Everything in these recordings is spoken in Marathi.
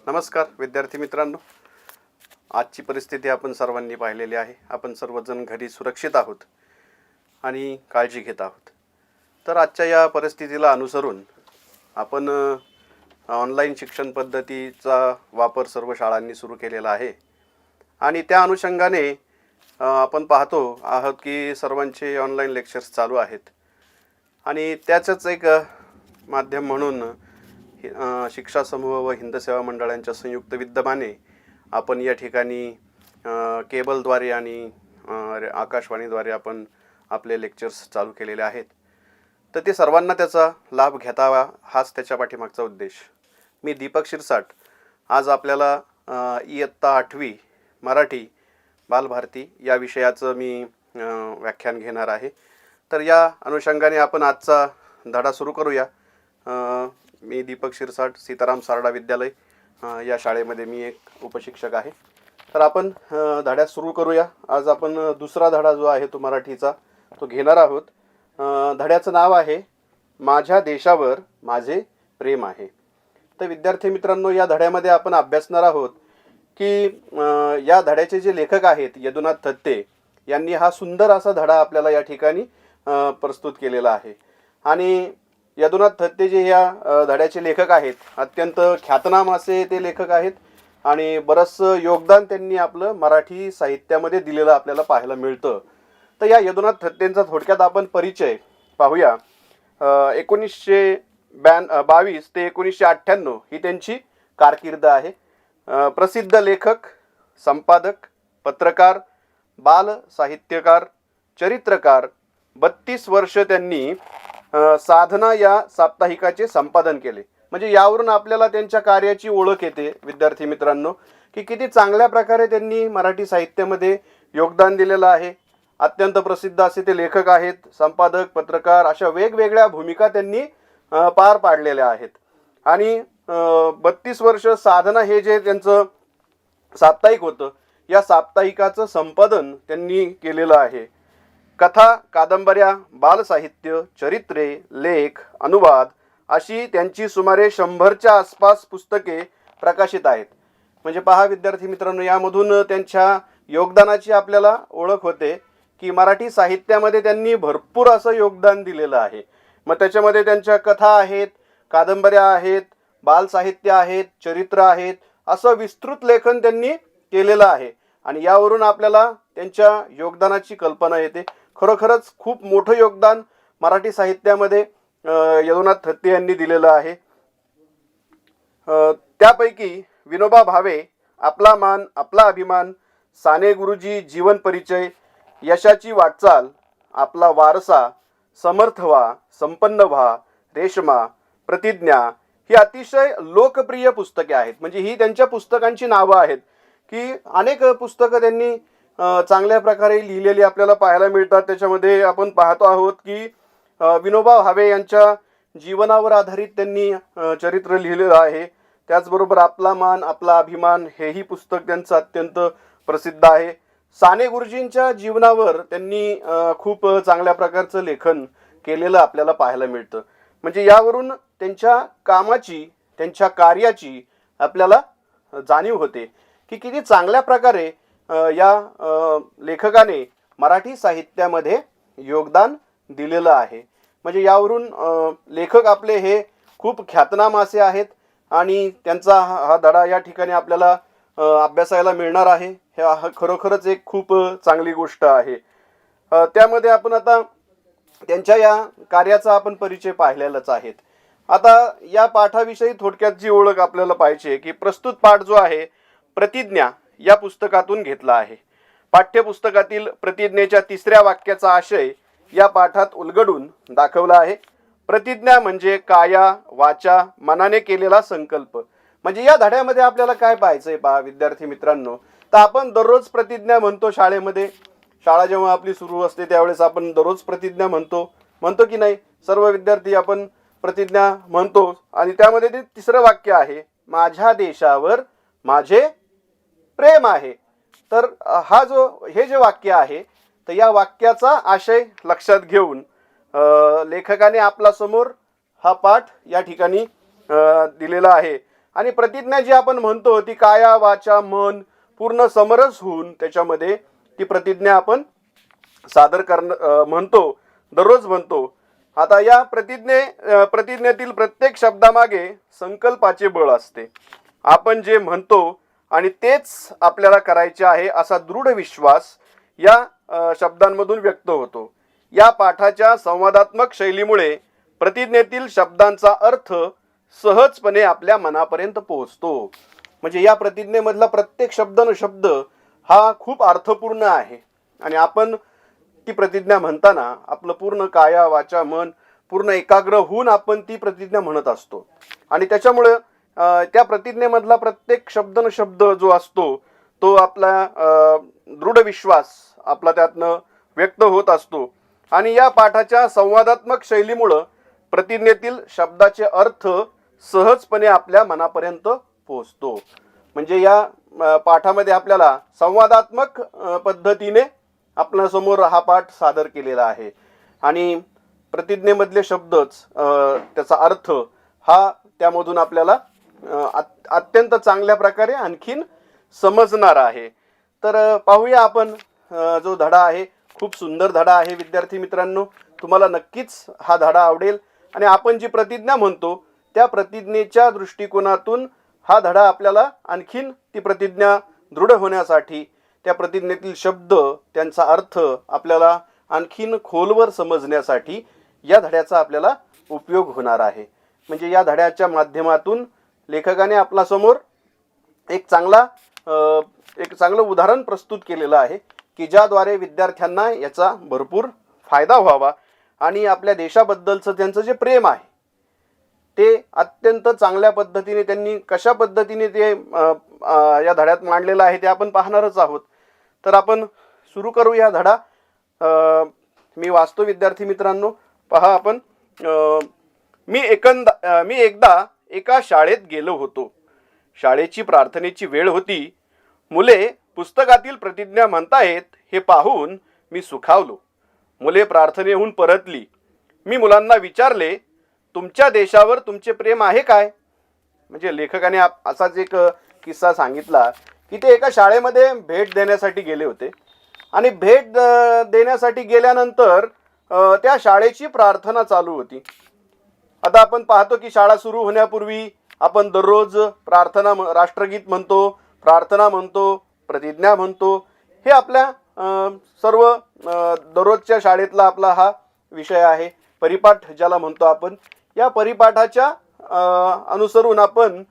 नमस्कार विद्यार्थी मित्रांनो, आजची परिस्थिती आपण सर्वांनी पाहिलेली आहे. आपण सर्वजण घरी सुरक्षित आहोत आणि काळजी घेत आहोत. तर आजच्या या परिस्थितीला अनुसरून आपण ऑनलाईन शिक्षण पद्धतीचा वापर सर्व शाळांनी सुरू केलेला आहे आणि त्या अनुषंगाने आपण पाहतो आहोत की सर्वांचे ऑनलाईन लेक्चर्स चालू आहेत आणि त्याचंच एक माध्यम म्हणून शिक्षा समूह व हिंद सेवा मंडळांच्या संयुक्त विद्यमाने आपण या ठिकाणी केबलद्वारे आणि आकाशवाणीद्वारे आपण आपले लेक्चर्स चालू केलेले आहेत. तर ते सर्वांना त्याचा लाभ घेतावा हाच त्याच्या पाठीमागचा उद्देश. मी दीपक शिरसाट आज आपल्याला इयत्ता 8वी मराठी बालभारती या विषयाचं मी व्याख्यान घेणार आहे. तर या अनुषंगाने आपण आजचा धडा सुरू करूया. मी दीपक शिरसाट, सीताराम सारडा विद्यालय या शाळेमध्ये मी एक उपशिक्षक आहे. तर आपण धड्यास सुरू करूया. आज आपण दुसरा धडा जो आहे तो मराठीचा तो घेणार आहोत. धड्याचं नाव आहे माझ्या देशावर माझे प्रेम आहे. तर विद्यार्थी मित्रांनो, या धड्यामध्ये आपण अभ्यासणार आहोत की या धड्याचे जे लेखक आहेत यदुनाथ थत्ते यांनी हा सुंदर असा धडा आपल्याला या ठिकाणी प्रस्तुत केलेला आहे. आणि यदुनाथ थत्ते जे या धड्याचे लेखक आहेत, अत्यंत ख्यातनाम असे ते लेखक आहेत आणि बरंचसं योगदान त्यांनी आपलं मराठी साहित्यामध्ये दिलेलं आपल्याला पाहायला मिळतं. तर या यदुनाथ थत्तेंचा थोडक्यात आपण परिचय पाहूया. 1922 ते 1998 ही त्यांची कारकीर्द आहे. प्रसिद्ध लेखक, संपादक, पत्रकार, बाल साहित्यकार, चरित्रकार. 32 वर्ष त्यांनी साधना या साप्ताहिकाचे संपादन केले. म्हणजे यावरून आपल्याला त्यांच्या कार्याची ओळख येते विद्यार्थी मित्रांनो, की किती चांगल्या प्रकारे त्यांनी मराठी साहित्यामध्ये योगदान दिलेलं आहे. अत्यंत प्रसिद्ध असे ते लेखक आहेत, संपादक, पत्रकार, अशा वेगवेगळ्या भूमिका त्यांनी पार पाडलेल्या आहेत. आणि 32 वर्ष साधना हे जे त्यांचं साप्ताहिक होतं, या साप्ताहिकाचं संपादन त्यांनी केलेलं आहे. कथा, कादंबऱ्या, बालसाहित्य, चरित्रे, लेख, अनुवाद अशी त्यांची सुमारे 100च्या आसपास पुस्तके प्रकाशित आहेत. म्हणजे पहा विद्यार्थी मित्रांनो, यामधून त्यांच्या योगदानाची आपल्याला ओळख होते की मराठी साहित्यामध्ये त्यांनी भरपूर असं योगदान दिलेलं आहे. मग त्याच्यामध्ये त्यांच्या कथा आहेत, कादंबऱ्या आहेत, बालसाहित्य आहेत, चरित्र आहेत, असं विस्तृत लेखन त्यांनी केलेलं आहे. आणि यावरून आपल्याला त्यांच्या योगदानाची कल्पना येते. खरोखरच खूप मोठं योगदान मराठी साहित्यामध्ये यदुनाथ थत्ते यांनी दिलेलं आहे. त्यापैकी विनोबा भावे, आपला मान आपला अभिमान, साने गुरुजी जीवन परिचय, यशाची वाटचाल, आपला वारसा, समर्थ व्हा, संपन्न व्हा, रेशमा, प्रतिज्ञा ही अतिशय लोकप्रिय पुस्तके आहेत. म्हणजे ही त्यांच्या पुस्तकांची नावं आहेत की अनेक पुस्तकं त्यांनी चांगल्या प्रकारे लिहिलेली आपल्याला पाहायला मिळतात. त्याच्यामध्ये आपण पाहतो आहोत की विनोबा भावे यांच्या जीवनावर आधारित त्यांनी चरित्र लिहिलेलं आहे. त्याचबरोबर आपला मान आपला अभिमान हेही पुस्तक त्यांचं अत्यंत प्रसिद्ध आहे. साने गुरुजींच्या जीवनावर त्यांनी खूप चांगल्या प्रकारचं लेखन केलेलं आपल्याला पाहायला मिळतं. म्हणजे यावरून त्यांच्या कामाची, त्यांच्या कार्याची आपल्याला जाणीव होते की किती चांगल्या प्रकारे या लेखकाने मराठी साहित्यामध्ये योगदान दिलेलं आहे. म्हणजे यावरून लेखक आपले हे खूप ख्यातनाम असे आहेत आणि त्यांचा हा धडा या ठिकाणी आपल्याला अभ्यासायला मिळणार आहे. हे खरोखरच एक खूप चांगली गोष्ट आहे. त्यामध्ये आपण आता त्यांच्या या कार्याचा आपण परिचय पाहिलेलाच आहेत. आता या पाठाविषयी थोडक्यात जी ओळख आपल्याला पाहिजे की प्रस्तुत पाठ जो आहे प्रतिज्ञा या पुस्तकातून घेतला आहे. पाठ्यपुस्तकातील प्रतिज्ञेच्या 3ऱ्या वाक्याचा आशय या पाठात उलगडून दाखवला आहे. प्रतिज्ञा म्हणजे काया, वाचा, मनाने केलेला संकल्प. म्हणजे या धड्यामध्ये आपल्याला काय पाहायचंय पहा विद्यार्थी मित्रांनो, तर आपण दररोज प्रतिज्ञा म्हणतो शाळेमध्ये. शाळा जेव्हा आपली सुरू असते त्यावेळेस आपण दररोज प्रतिज्ञा म्हणतो की नाही? सर्व विद्यार्थी आपण प्रतिज्ञा म्हणतो. आणि त्यामध्ये ते 3रं वाक्य आहे माझ्या देशावर माझे प्रेम आहे. तर हे जे वाक्य आहे, तर या वाक्याचा आशय लक्षात घेऊन लेखकाने आपला समोर हा पाठ या ठिकाणी दिलेला आहे. आणि प्रतिज्ञा जी आपण म्हणतो ती काया वाचा मन पूर्ण समरस होऊन त्याच्यामध्ये ती प्रतिज्ञा आपण सादर म्हणतो, दररोज म्हणतो. आता या प्रतिज्ञेतील प्रत्येक शब्दामागे संकल्पाचे बळ असते. आपण जे म्हणतो आणि तेच आपल्याला करायचे आहे असा दृढ विश्वास या शब्दांमधून व्यक्त होतो. या पाठाच्या संवादात्मक शैलीमुळे प्रतिज्ञेतील शब्दांचा अर्थ सहजपणे आपल्या मनापर्यंत पोहोचतो. म्हणजे या प्रतिज्ञेमधला प्रत्येक शब्द न शब्द हा खूप अर्थपूर्ण आहे आणि आपण ती प्रतिज्ञा म्हणताना आपलं पूर्ण काया वाचा मन पूर्ण एकाग्र होऊन आपण ती प्रतिज्ञा म्हणत असतो. आणि त्याच्यामुळे त्या प्रतिज्ञेमधला प्रत्येक शब्द न शब्द जो असतो तो आपला दृढ विश्वास आपला त्यातनं व्यक्त होत असतो. आणि या पाठाच्या संवादात्मक शैलीमुळं प्रतिज्ञेतील शब्दाचे अर्थ सहजपणे आपल्या मनापर्यंत पोहोचतो. म्हणजे या पाठामध्ये आपल्याला संवादात्मक पद्धतीने आपल्यासमोर हा पाठ सादर केलेला आहे आणि प्रतिज्ञेमधले शब्दच त्याचा अर्थ हा त्यामधून आपल्याला अत्यंत चांगल्या प्रकारे आणखीन समजणार आहे. तर पाहूया आपण जो धडा आहे, खूप सुंदर धडा आहे विद्यार्थी मित्रांनो. तुम्हाला नक्कीच हा धडा आवडेल आणि आपण जी प्रतिज्ञा म्हणतो त्या प्रतिज्ञेच्या दृष्टिकोनातून हा धडा आपल्याला आणखीन ती प्रतिज्ञा दृढ होण्यासाठी त्या प्रतिज्ञेतील शब्द त्यांचा अर्थ आपल्याला आणखीन खोलवर समजण्यासाठी या धड्याचा आपल्याला उपयोग होणार आहे. म्हणजे या धड्याच्या माध्यमातून लेखकाने आपल्यासमोर एक चांगलं उदाहरण प्रस्तुत केलेलं आहे की ज्याद्वारे विद्यार्थ्यांना याचा भरपूर फायदा व्हावा आणि आपल्या देशाबद्दलचं त्यांचं जे प्रेम आहे ते अत्यंत चांगल्या पद्धतीने त्यांनी कशा पद्धतीने ते या धड्यात मांडलेलं आहे ते आपण पाहणारच आहोत. तर आपण सुरू करू या धडा. मी वाचतो विद्यार्थी मित्रांनो, पहा आपण. मी एकदा एका शाळेत गेलो होतो. शाळेची प्रार्थनेची वेळ होती. मुले पुस्तकातील प्रतिज्ञा म्हणतायत हे पाहून मी सुखावलो. मुले प्रार्थनेहून परतली. मी मुलांना विचारले, तुमच्या देशावर तुमचे प्रेम आहे काय? म्हणजे लेखकाने असाच एक किस्सा सांगितला की ते एका शाळेमध्ये भेट देण्यासाठी गेले होते आणि भेट देण्यासाठी गेल्यानंतर त्या शाळेची प्रार्थना चालू होती. आता आपण पाहतो की शाळा सुरू होण्यापूर्वी आपण दररोज प्रार्थना, राष्ट्रगीत म्हणतो, प्रार्थना म्हणतो, प्रतिज्ञा म्हणतो. हे आपल्या सर्व दररोजच्या शाळेतला आपला हा विषय आहे. परिपाठ ज्याला म्हणतो आपण, या परिपाठाच्या अनुसरून आपण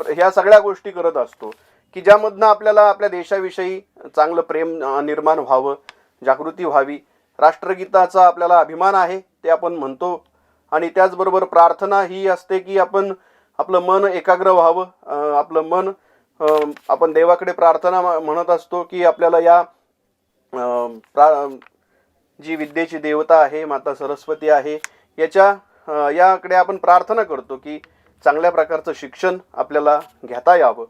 ह्या सगळ्या गोष्टी करत असतो की ज्यामधनं आपल्याला आपल्या देशाविषयी चांगलं प्रेम निर्माण व्हावं, जागृती व्हावी. राष्ट्रगीताचा आपल्याला अभिमान आहे ते आपण म्हणतो आणि त्याचबरोबर प्रार्थना ही असते की आपण आपलं मन एकाग्र व्हावं. आपलं मन आपण देवाकडे प्रार्थना म्हणत असतो की आपल्याला या जी विद्येची देवता आहे माता सरस्वती आहे याकडे आपण प्रार्थना करतो की चांगल्या प्रकारचं शिक्षण आपल्याला घेता यावं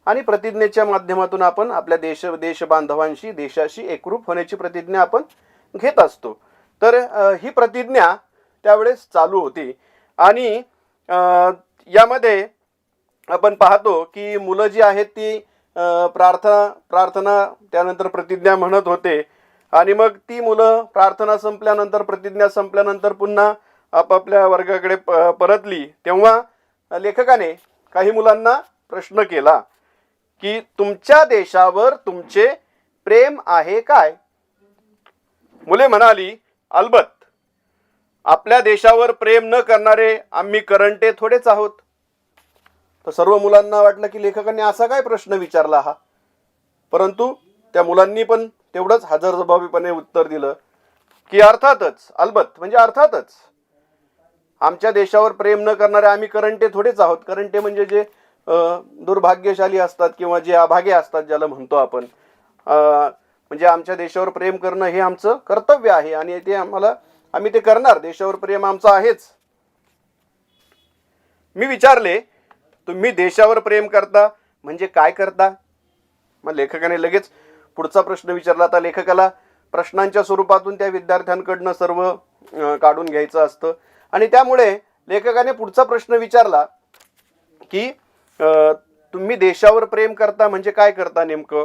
आणि प्रतिज्ञेच्या माध्यमातून आपण आपल्या देश बांधवांशी, देशाशी एकरूप होण्याची प्रतिज्ञा आपण घेत असतो. तर ही प्रतिज्ञा त्यावेळेस चालू होती आणि यामध्ये आपण पाहतो की मुलं जी आहेत ती प्रार्थना त्यानंतर प्रतिज्ञा म्हणत होते आणि मग ती मुलं प्रार्थना संपल्यानंतर, प्रतिज्ञा संपल्यानंतर पुन्हा आपापल्या वर्गाकडे परतली. तेव्हा लेखकाने काही मुलांना प्रश्न केला की तुमच्या देशावर तुमचे प्रेम आहे काय? मुले म्हणाली, अलबत. आपल्या देशावर प्रेम न करणारे आम्ही करंटे थोडेच आहोत. तर सर्व मुलांना वाटलं की लेखकाने असा काय प्रश्न विचारला हा. परंतु त्या मुलांनी पण तेवढंच हजरजबाबीपणे उत्तर दिलं की अर्थातच, अलबत म्हणजे अर्थातच आमच्या देशावर प्रेम न करणारे आम्ही करंटे थोडेच आहोत. करंटे म्हणजे जे दुर्भाग्यशाली असतात किंवा जे अभागे असतात ज्याला म्हणतो आपण. म्हणजे आमच्या देशावर प्रेम करणं हे आमचं कर्तव्य आहे आणि ते आम्ही ते करणार. देशावर प्रेम आमचं आहेच. मी विचारले, तुम्ही देशावर प्रेम करता म्हणजे काय करता? मग लेखकाने लगेच पुढचा प्रश्न विचारला. आता लेखकाला प्रश्नांच्या स्वरूपातून त्या विद्यार्थ्यांकडनं सर्व काढून घ्यायचं असतं आणि त्यामुळे लेखकाने पुढचा प्रश्न विचारला की तुम्ही देशावर प्रेम करता म्हणजे काय करता नेमकं?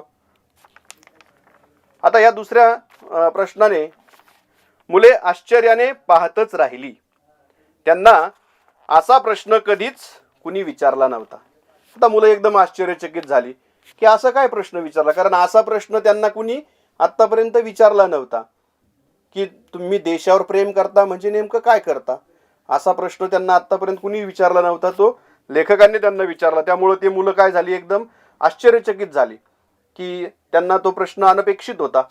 आता या दुसऱ्या प्रश्नाने मुले आश्चर्याने पाहतच राहिली. त्यांना असा प्रश्न कधीच कुणी विचारला नव्हता. आता मुलं एकदम आश्चर्यचकित झाली की असा काय प्रश्न विचारला, कारण असा प्रश्न त्यांना कुणी आतापर्यंत विचारला नव्हता की तुम्ही देशावर प्रेम करता म्हणजे नेमकं काय करता. असा प्रश्न त्यांना आतापर्यंत कुणी विचारला नव्हता, तो लेखकांनी त्यांना विचारला. त्यामुळे ते मुलं काय झाली, एकदम आश्चर्यचकित झाली की त्यांना तो प्रश्न अनपेक्षित होता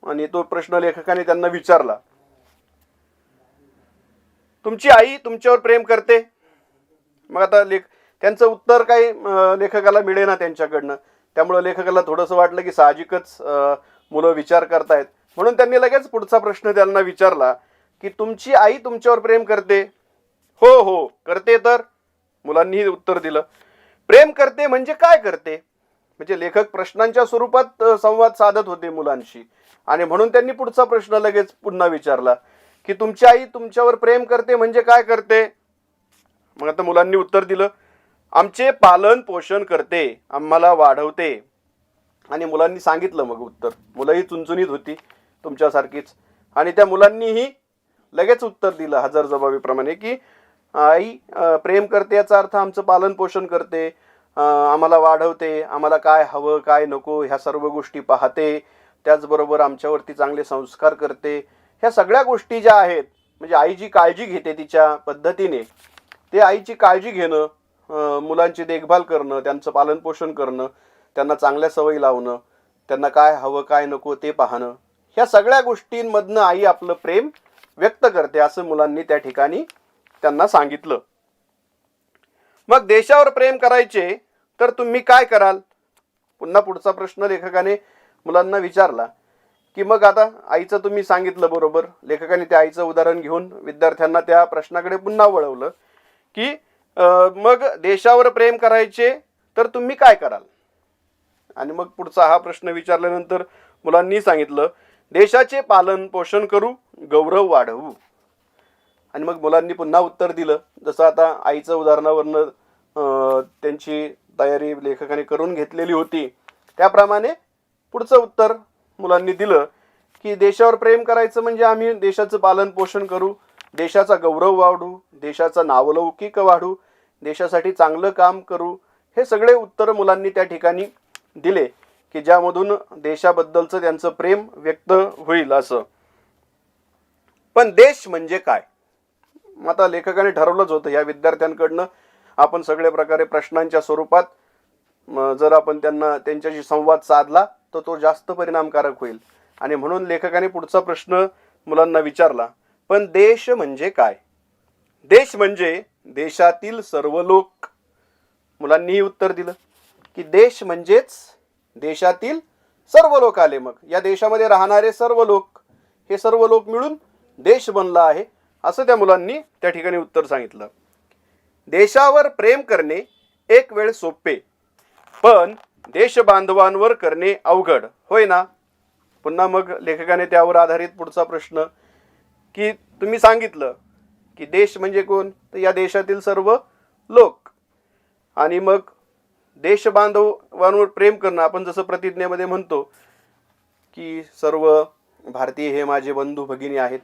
आणि तो प्रश्न लेखकाने त्यांना विचारला. तुमची आई तुमच्यावर प्रेम करते. मग आता त्यांचं उत्तर काही लेखकाला मिळेना त्यांच्याकडनं. त्यामुळे लेखकाला थोडंसं वाटलं की साहजिकच मुलं विचार करतायत, म्हणून त्यांनी लगेच पुढचा प्रश्न त्यांना विचारला की तुमची आई तुमच्यावर प्रेम करते? हो हो करते तर, मुलांनी उत्तर दिलं. प्रेम करते म्हणजे काय करते? म्हणजे लेखक प्रश्नांच्या स्वरूपात संवाद साधत होते मुलांशी, आणि म्हणून त्यांनी पुढचा प्रश्न लगेच पुन्हा विचारला की तुमची आई तुमच्यावर प्रेम करते म्हणजे काय करते? मग आता मुलांनी उत्तर दिलं, आमचे पालन पोषण करते, आम्हाला वाढवते. आणि मुलांनी सांगितलं मग उत्तर. मुलंही चुणचुणीत होती तुमच्यासारखीच, आणि त्या मुलांनीही लगेच उत्तर दिलं हजरजबाबीप्रमाणे की आई प्रेम करते याचा अर्थ आमचं पालन पोषण करते, आम्हाला वाढवते, आम्हाला काय हवं काय नको ह्या सर्व गोष्टी पाहते, त्याचबरोबर आमच्यावरती चांगले संस्कार करते. ह्या सगळ्या गोष्टी ज्या आहेत, म्हणजे आई जी काळजी घेते तिच्या पद्धतीने, ते आईची काळजी घेणं, मुलांची देखभाल करणं, त्यांचं पालनपोषण करणं, त्यांना चांगल्या सवयी लावणं, त्यांना काय हवं काय नको ते पाहणं, ह्या सगळ्या गोष्टींमधनं आई आपलं प्रेम व्यक्त करते, असं मुलांनी त्या ठिकाणी त्यांना सांगितलं. मग देशावर प्रेम करायचे तर तुम्ही काय कराल? पुन्हा पुढचा प्रश्न लेखकाने मुलांना विचारला की मग आता आईचं तुम्ही सांगितलं बरोबर. लेखकाने त्या आईचं उदाहरण घेऊन विद्यार्थ्यांना त्या प्रश्नाकडे पुन्हा वळवलं की मग देशावर प्रेम करायचे तर तुम्ही काय कराल? आणि मग पुढचा हा प्रश्न विचारल्यानंतर मुलांनी सांगितलं, देशाचे पालन पोषण करू, गौरव वाढवू. आणि मग मुलांनी पुन्हा उत्तर दिलं, जसं आता आईचं उदाहरणावरनं त्यांची तयारी लेखकाने करून घेतलेली होती त्याप्रमाणे पुढचं उत्तर मुलांनी दिलं की देशावर प्रेम करायचं म्हणजे आम्ही देशाचं पालन पोषण करू, देशाचा गौरव वाढवू, देशाचा नावलौकिक वाढू, देशासाठी चांगलं काम करू. हे सगळे उत्तर मुलांनी त्या ठिकाणी दिले की ज्यामधून देशाबद्दलचं त्यांचं प्रेम व्यक्त होईल असं. पण देश म्हणजे काय? आता लेखकाने ठरवलंच होतं या विद्यार्थ्यांकडनं आपण सगळ्या प्रकारे प्रश्नांच्या स्वरूपात जर आपण त्यांच्याशी संवाद साधला तर तो जास्त परिणामकारक होईल, आणि म्हणून लेखकाने पुढचा प्रश्न मुलांना विचारला, पण देश म्हणजे काय? देश म्हणजे देशातील सर्व लोक. मुलांनीही उत्तर दिलं की देश म्हणजेच देशातील सर्व लोक आले. मग या देशामध्ये राहणारे सर्व लोक, हे सर्व लोक मिळून देश बनला आहे, असं त्या मुलांनी त्या ठिकाणी उत्तर सांगितलं. देशावर प्रेम करणे एक वेळ सोपे, पण देश बांधवांवर करणे अवघड, होय ना? पुन्हा मग लेखकाने त्यावर आधारित पुढचा प्रश्न की तुम्ही सांगितलं की देश म्हणजे कोण, तर या देशातील सर्व लोक. आणि मग देश बांधवांवर प्रेम करणं, आपण जसं प्रतिज्ञेमध्ये म्हणतो की सर्व भारतीय हे माझे बंधू भगिनी आहेत,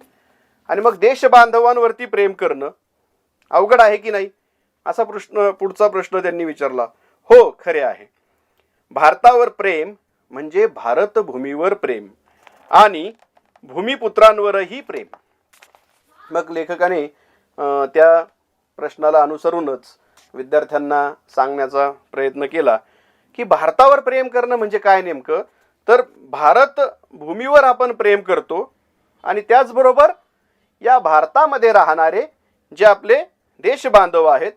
आणि मग देश बांधवांवरती प्रेम करणं अवघड आहे की नाही, असा पुढचा प्रश्न त्यांनी विचारला. हो खरे आहे. भारतावर प्रेम म्हणजे भारतभूमीवर प्रेम आणि भूमिपुत्रांवरही प्रेम. मग लेखकाने त्या प्रश्नाला अनुसरूनच विद्यार्थ्यांना सांगण्याचा प्रयत्न केला की भारतावर प्रेम करणं म्हणजे काय नेमकं, तर भारत भूमीवर आपण प्रेम करतो, आणि त्याचबरोबर या भारतामध्ये राहणारे जे आपले देशबांधव आहेत,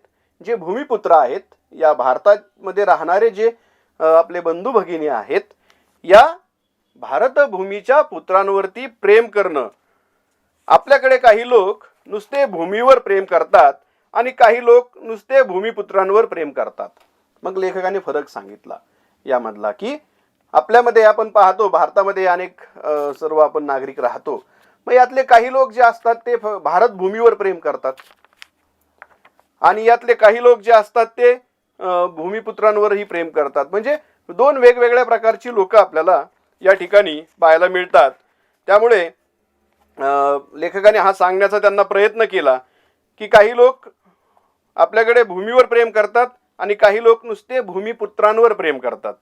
जे भूमिपुत्र आहेत, या भारतामध्ये राहणारे जे आपले बंधू भगिनी आहेत, या भारतभूमीच्या पुत्रांवरती प्रेम करणं. आपल्याकडे काही लोक नुसते भूमीवर प्रेम करतात आणि काही लोक नुसते भूमिपुत्रांवर प्रेम करतात. मग लेखकाने फरक सांगितला यामधला की आपल्यामध्ये आपण पाहतो भारतामध्ये अनेक सर्व आपण नागरिक राहतो. मग यातले काही लोक जे असतात ते भारत भूमीवर प्रेम करतात, आणि यातले काही लोक जे असतात ते भूमिपुत्रांवरही प्रेम करतात. म्हणजे दोन वेगवेगळ्या प्रकारची लोक आपल्याला या ठिकाणी पाहायला मिळतात. त्यामुळे लेखकाने हा सांगण्याचा त्यांना प्रयत्न केला की काही लोक आपल्याकडे भूमीवर प्रेम करतात आणि काही लोक नुसते भूमिपुत्रांवर प्रेम करतात.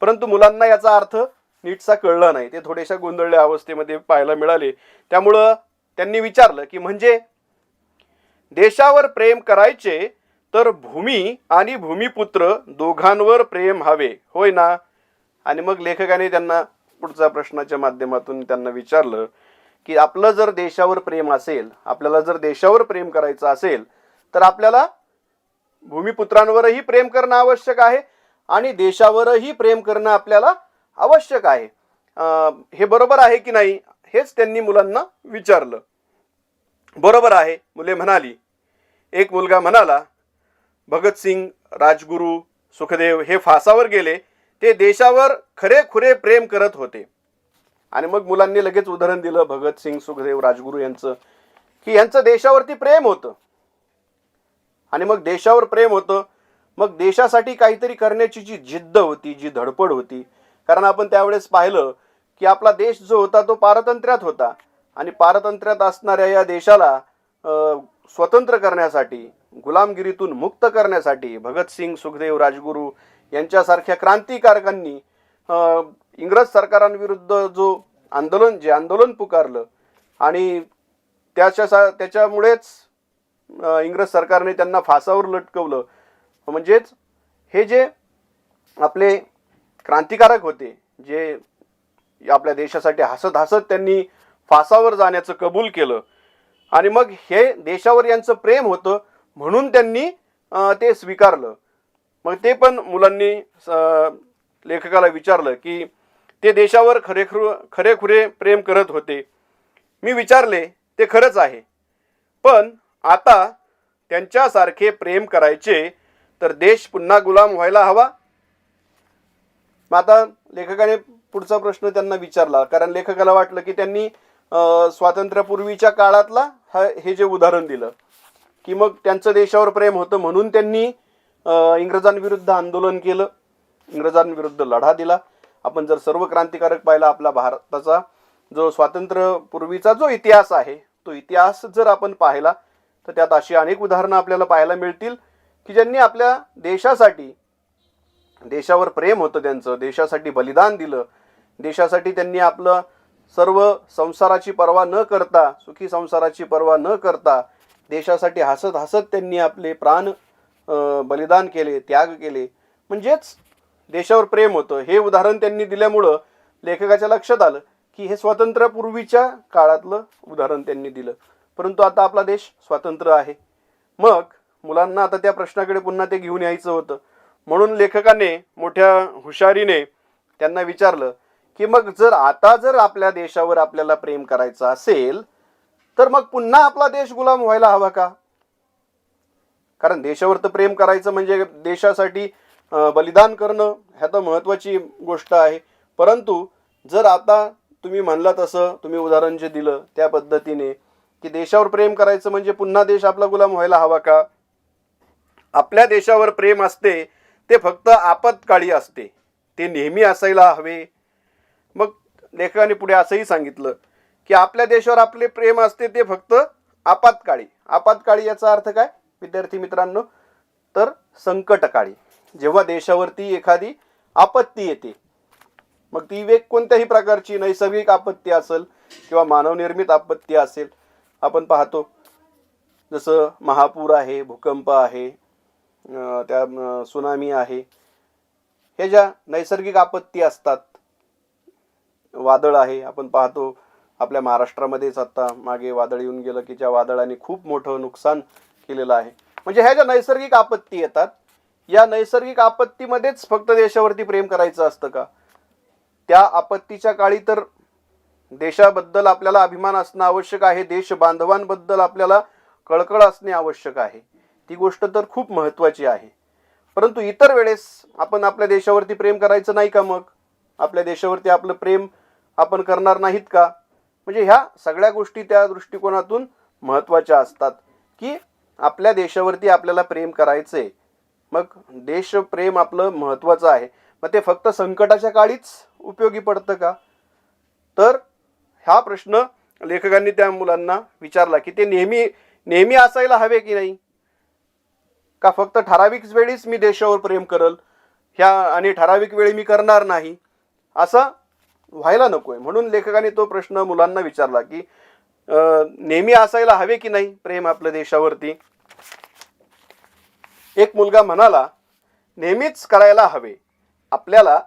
परंतु मुलांना याचा अर्थ नीटसा कळला नाही. ते थोड्याशा गोंधळल्या अवस्थेमध्ये पाहायला मिळाले. त्यामुळं त्यांनी विचारलं की म्हणजे देशावर प्रेम करायचे तर भूमी आणि भूमिपुत्र दोघांवर प्रेम हवे, होय ना? आणि मग लेखकाने त्यांना पुढच्या प्रश्नाच्या माध्यमातून त्यांना विचारलं की आपलं जर देशावर प्रेम असेल, आपल्याला जर देशावर प्रेम करायचं असेल तर आपल्याला भूमिपुत्रांवरही प्रेम करणं आवश्यक आहे आणि देशावरही प्रेम करणं आपल्याला आवश्यक आहे. हे बरोबर आहे की नाही, हेच त्यांनी मुलांना विचारलं. बरोबर आहे, मुले म्हणाली. एक मुलगा म्हणाला, भगतसिंग, राजगुरू, सुखदेव हे फासावर गेले, ते देशावर खरेखुरे प्रेम करत होते. आणि मग मुलांनी लगेच उदाहरण दिलं भगतसिंग, सुखदेव, राजगुरू यांचं, की यांचं देशावरती प्रेम होतं. आणि मग देशावर प्रेम होतं, मग देशासाठी काहीतरी करण्याची जी जिद्द होती, जी धडपड होती. कारण आपण त्यावेळेस पाहिलं की आपला देश जो होता तो पारतंत्र्यात होता आणि पारतंत्र्यात असणाऱ्या या देशाला स्वतंत्र करण्यासाठी, गुलामगिरीतून मुक्त करण्यासाठी भगतसिंग, सुखदेव, राजगुरू यांच्यासारख्या क्रांतिकारकांनी इंग्रज सरकारांविरुद्ध आंदोलन पुकारलं आणि त्याच्यामुळेच इंग्रज सरकारने त्यांना फासावर लटकवलं. म्हणजेच हे जे आपले क्रांतिकारक होते, जे आपल्या देशासाठी हसत हसत त्यांनी फासावर जाण्याचं कबूल केलं आणि मग हे देशावर यांचं प्रेम होतं म्हणून त्यांनी ते स्वीकारलं. मग ते पण मुलांनी लेखकाला विचारलं की ते देशावर खरेखुरे प्रेम करत होते. मी विचारले, ते खरंच आहे, पण आता त्यांच्यासारखे प्रेम करायचे तर देश पुन्हा गुलाम व्हायला हवा? मग आता लेखकाने पुढचा प्रश्न त्यांना विचारला, कारण लेखकाला वाटलं की त्यांनी स्वातंत्र्यापूर्वीच्या काळातला हे जे उदाहरण दिलं की मग त्यांचं देशावर प्रेम होतं म्हणून त्यांनी इंग्रजांविरुद्ध आंदोलन केलं, इंग्रजांविरुद्ध लढा दिला. आपण जर सर्व क्रांतिकारक पाहिला, आपला भारताचा जो स्वातंत्र्यपूर्वीचा जो इतिहास आहे तो इतिहास जर आपण पाहिला तर त्यात अशी अनेक उदाहरणं आपल्याला पाहायला मिळतील की ज्यांनी आपल्या देशासाठी, देशावर प्रेम होतं त्यांचं, देशासाठी बलिदान दिलं, देशासाठी त्यांनी आपलं सर्व संसाराची पर्वा न करता, सुखी संसाराची पर्वा न करता देशासाठी हसत हसत त्यांनी आपले प्राण बलिदान केले, त्याग केले. म्हणजेच देशावर प्रेम होतं. हे उदाहरण त्यांनी दिल्यामुळं लेखकाच्या लक्षात आलं की हे स्वातंत्र्यापूर्वीच्या काळातलं उदाहरण त्यांनी दिलं. परंतु आता आपला देश स्वतंत्र आहे. मग मुलांना आता त्या प्रश्नाकडे पुन्हा ते घेऊन यायचं होतं. म्हणून लेखकाने मोठ्या हुशारीने त्यांना विचारलं की मग जर आपल्या देशावर आपल्याला प्रेम करायचं असेल तर मग पुन्हा आपला देश गुलाम व्हायला हवा का? कारण देशावर तर प्रेम करायचं म्हणजे देशासाठी बलिदान करणं ह्या तर महत्त्वाची गोष्ट आहे. परंतु जर आता तुम्ही म्हणला तसं, तुम्ही उदाहरण जे दिलं त्या पद्धतीने की देशावर प्रेम करायचं म्हणजे पुन्हा देश आपला गुलाम व्हायला हवा का? आपल्या देशावर प्रेम असते ते फक्त आपत्काळी असते, ते नेहमी असायला हवे. मग लेखकाने पुढे असंही सांगितलं की आपल्या देशावर आपले प्रेम असते ते फक्त आपत्काळी. आपत्काळी याचा अर्थ काय विद्यार्थी मित्रांनो? तर संकटकाळी, जेव्हा देशावरती एखादी आपत्ती येते, मग ती कोणत्याही प्रकारची नैसर्गिक आपत्ती असेल किंवा मानवनिर्मित आपत्ती असेल. आपण पाहतो जसं महापूर आहे, भूकंप आहे, त्या सुनामी आहे, हे ज्या नैसर्गिक आपत्ती असतात, वादळ आहे. आपण पाहतो आपल्या महाराष्ट्रामध्येच आता मागे वादळ येऊन गेलं की ज्या वादळाने खूप मोठं नुकसान केलेलं आहे. म्हणजे ह्या ज्या नैसर्गिक आपत्ती येतात, या नैसर्गिक आपत्तीमध्येच फक्त देशावरती प्रेम करायचं असतं का? त्या आपत्तीच्या काळी तर देशाबद्दल आपल्याला अभिमान असणं आवश्यक आहे, देश बांधवांबद्दल आपल्याला कळकळ असणे आवश्यक आहे. ती गोष्ट तर खूप महत्त्वाची आहे. परंतु इतर वेळेस आपण आपल्या देशावरती प्रेम करायचं नाही का? मग आपल्या देशावरती आपलं प्रेम आपण करणार नाहीत का? म्हणजे ह्या सगळ्या गोष्टी त्या दृष्टिकोनातून महत्त्वाच्या असतात की आपल्या देशावरती आपल्याला प्रेम करायचंय, मग देशप्रेम आपलं महत्त्वाचं आहे, मग ते फक्त संकटाच्या काळीच उपयोगी पडतं का? तर हा प्रश्न लेखकांनी त्या मुलांना विचारला की ते नेहमी नेहमी असायला हवे की नाही, का फक्त ठराविक वेळीच मी देशावर प्रेम करल ह्या आणि ठराविक वेळी मी करणार नाही, असं व्हायला नकोय. म्हणून लेखकाने तो प्रश्न मुलांना विचारला की नेहमी असायला हवे की नाही प्रेम आपल्या देशावरती. एक मुलगा म्हणाला, नेहमीच करायला हवे. आपल्याला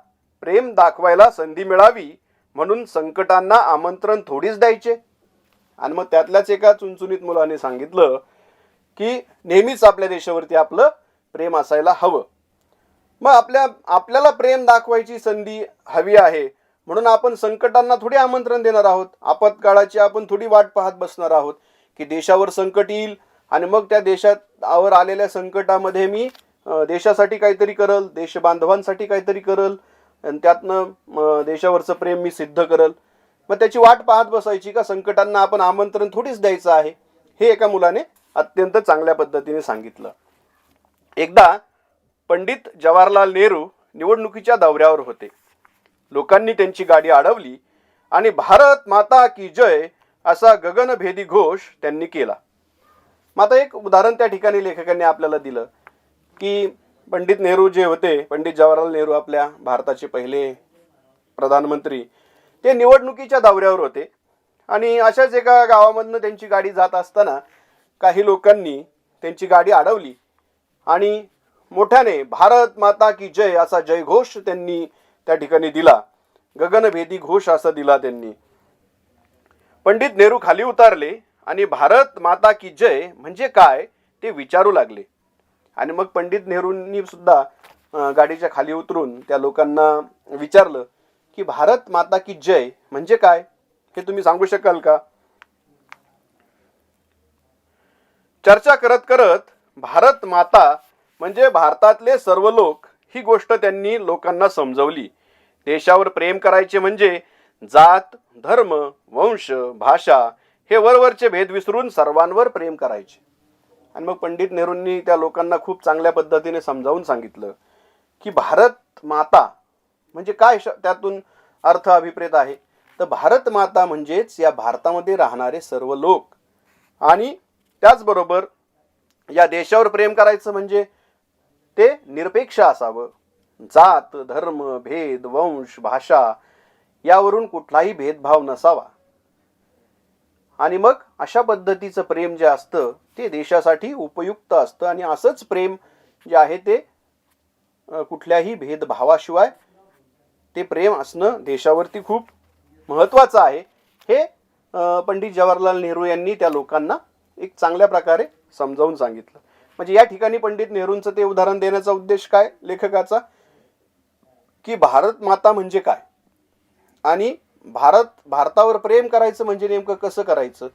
प्रेम दाखवायला संधी मिळावी म्हणून संकटांना आमंत्रण थोडीच द्यायचे. आणि मग त्यातल्याच एका चुणचुणीत मुलाने सांगितलं की नेहमीच आपल्या देशावरती आपलं प्रेम असायला हवं. मग आपल्याला प्रेम दाखवायची संधी हवी आहे म्हणून आपण संकटांना थोडी आमंत्रण देणार आहोत. आपत्काळाची आपण थोडी वाट पाहत बसणार आहोत की देशावर संकट येईल आणि मग त्या देशावर आलेल्या संकटामध्ये मी देशासाठी काहीतरी करल, देशबांधवांसाठी काहीतरी करल आणि त्यातनं देशावरचं प्रेम मी सिद्ध करल. मग त्याची वाट पाहत बसायची का? संकटांना आपण आमंत्रण थोडीच द्यायचं आहे. हे एका मुलाने अत्यंत चांगल्या पद्धतीने सांगितलं. एकदा पंडित जवाहरलाल नेहरू निवडणुकीच्या दौऱ्यावर होते. लोकांनी त्यांची गाडी अडवली आणि भारत माता की जय असा गगनभेदी घोष त्यांनी केला. मग आता एक उदाहरण त्या ठिकाणी लेखकांनी आपल्याला दिलं की पंडित नेहरू जे होते, पंडित जवाहरलाल नेहरू आपल्या भारताचे पहिले प्रधानमंत्री, ते निवडणुकीच्या दौऱ्यावर होते आणि अशाच एका गावामधनं त्यांची गाडी जात असताना काही लोकांनी त्यांची गाडी अडवली आणि मोठ्याने भारत माता की जय असा जयघोष त्यांनी त्या ठिकाणी दिला. गगनभेदी घोष असा दिला त्यांनी. पंडित नेहरू खाली उतरले आणि भारत माता की जय म्हणजे काय ते विचारू लागले. आणि मग पंडित नेहरूंनी सुद्धा गाडीच्या खाली उतरून त्या लोकांना विचारलं की भारत माता की जय म्हणजे काय, हे तुम्ही सांगू शकाल का? चर्चा करत करत भारत माता म्हणजे भारतातले सर्व लोक ही गोष्ट त्यांनी लोकांना समजवली. देशावर प्रेम करायचे म्हणजे जात, धर्म, वंश, भाषा हे वरवरचे भेद विसरून सर्वांवर प्रेम करायचे. आणि मग पंडित नेहरूंनी त्या लोकांना खूप चांगल्या पद्धतीने समजावून सांगितलं की भारत माता म्हणजे काय, त्यातून अर्थ अभिप्रेत आहे. तर भारत माता म्हणजेच या भारतामध्ये राहणारे सर्व लोक. आणि त्याचबरोबर या देशावर प्रेम करायचं म्हणजे ते निरपेक्ष असावं. जात, धर्म, भेद, वंश, भाषा यावरून कुठलाही भेदभाव नसावा. आणि मग अशा पद्धतीचं प्रेम जे असतं ते देशासाठी उपयुक्त असतं. आणि असंच प्रेम जे आहे ते कुठल्याही भेदभावाशिवाय ते प्रेम असणं देशावरती खूप महत्त्वाचं आहे. हे पंडित जवाहरलाल नेहरू यांनी त्या लोकांना एक चांगल्या प्रकारे समजावून सांगितलं. म्हणजे या ठिकाणी पंडित नेहरूंचं ते उदाहरण देण्याचा उद्देश काय लेखकाचा, की भारत माता म्हणजे काय आणि भारतावर प्रेम करायचं म्हणजे नेमकं कसं करायचं,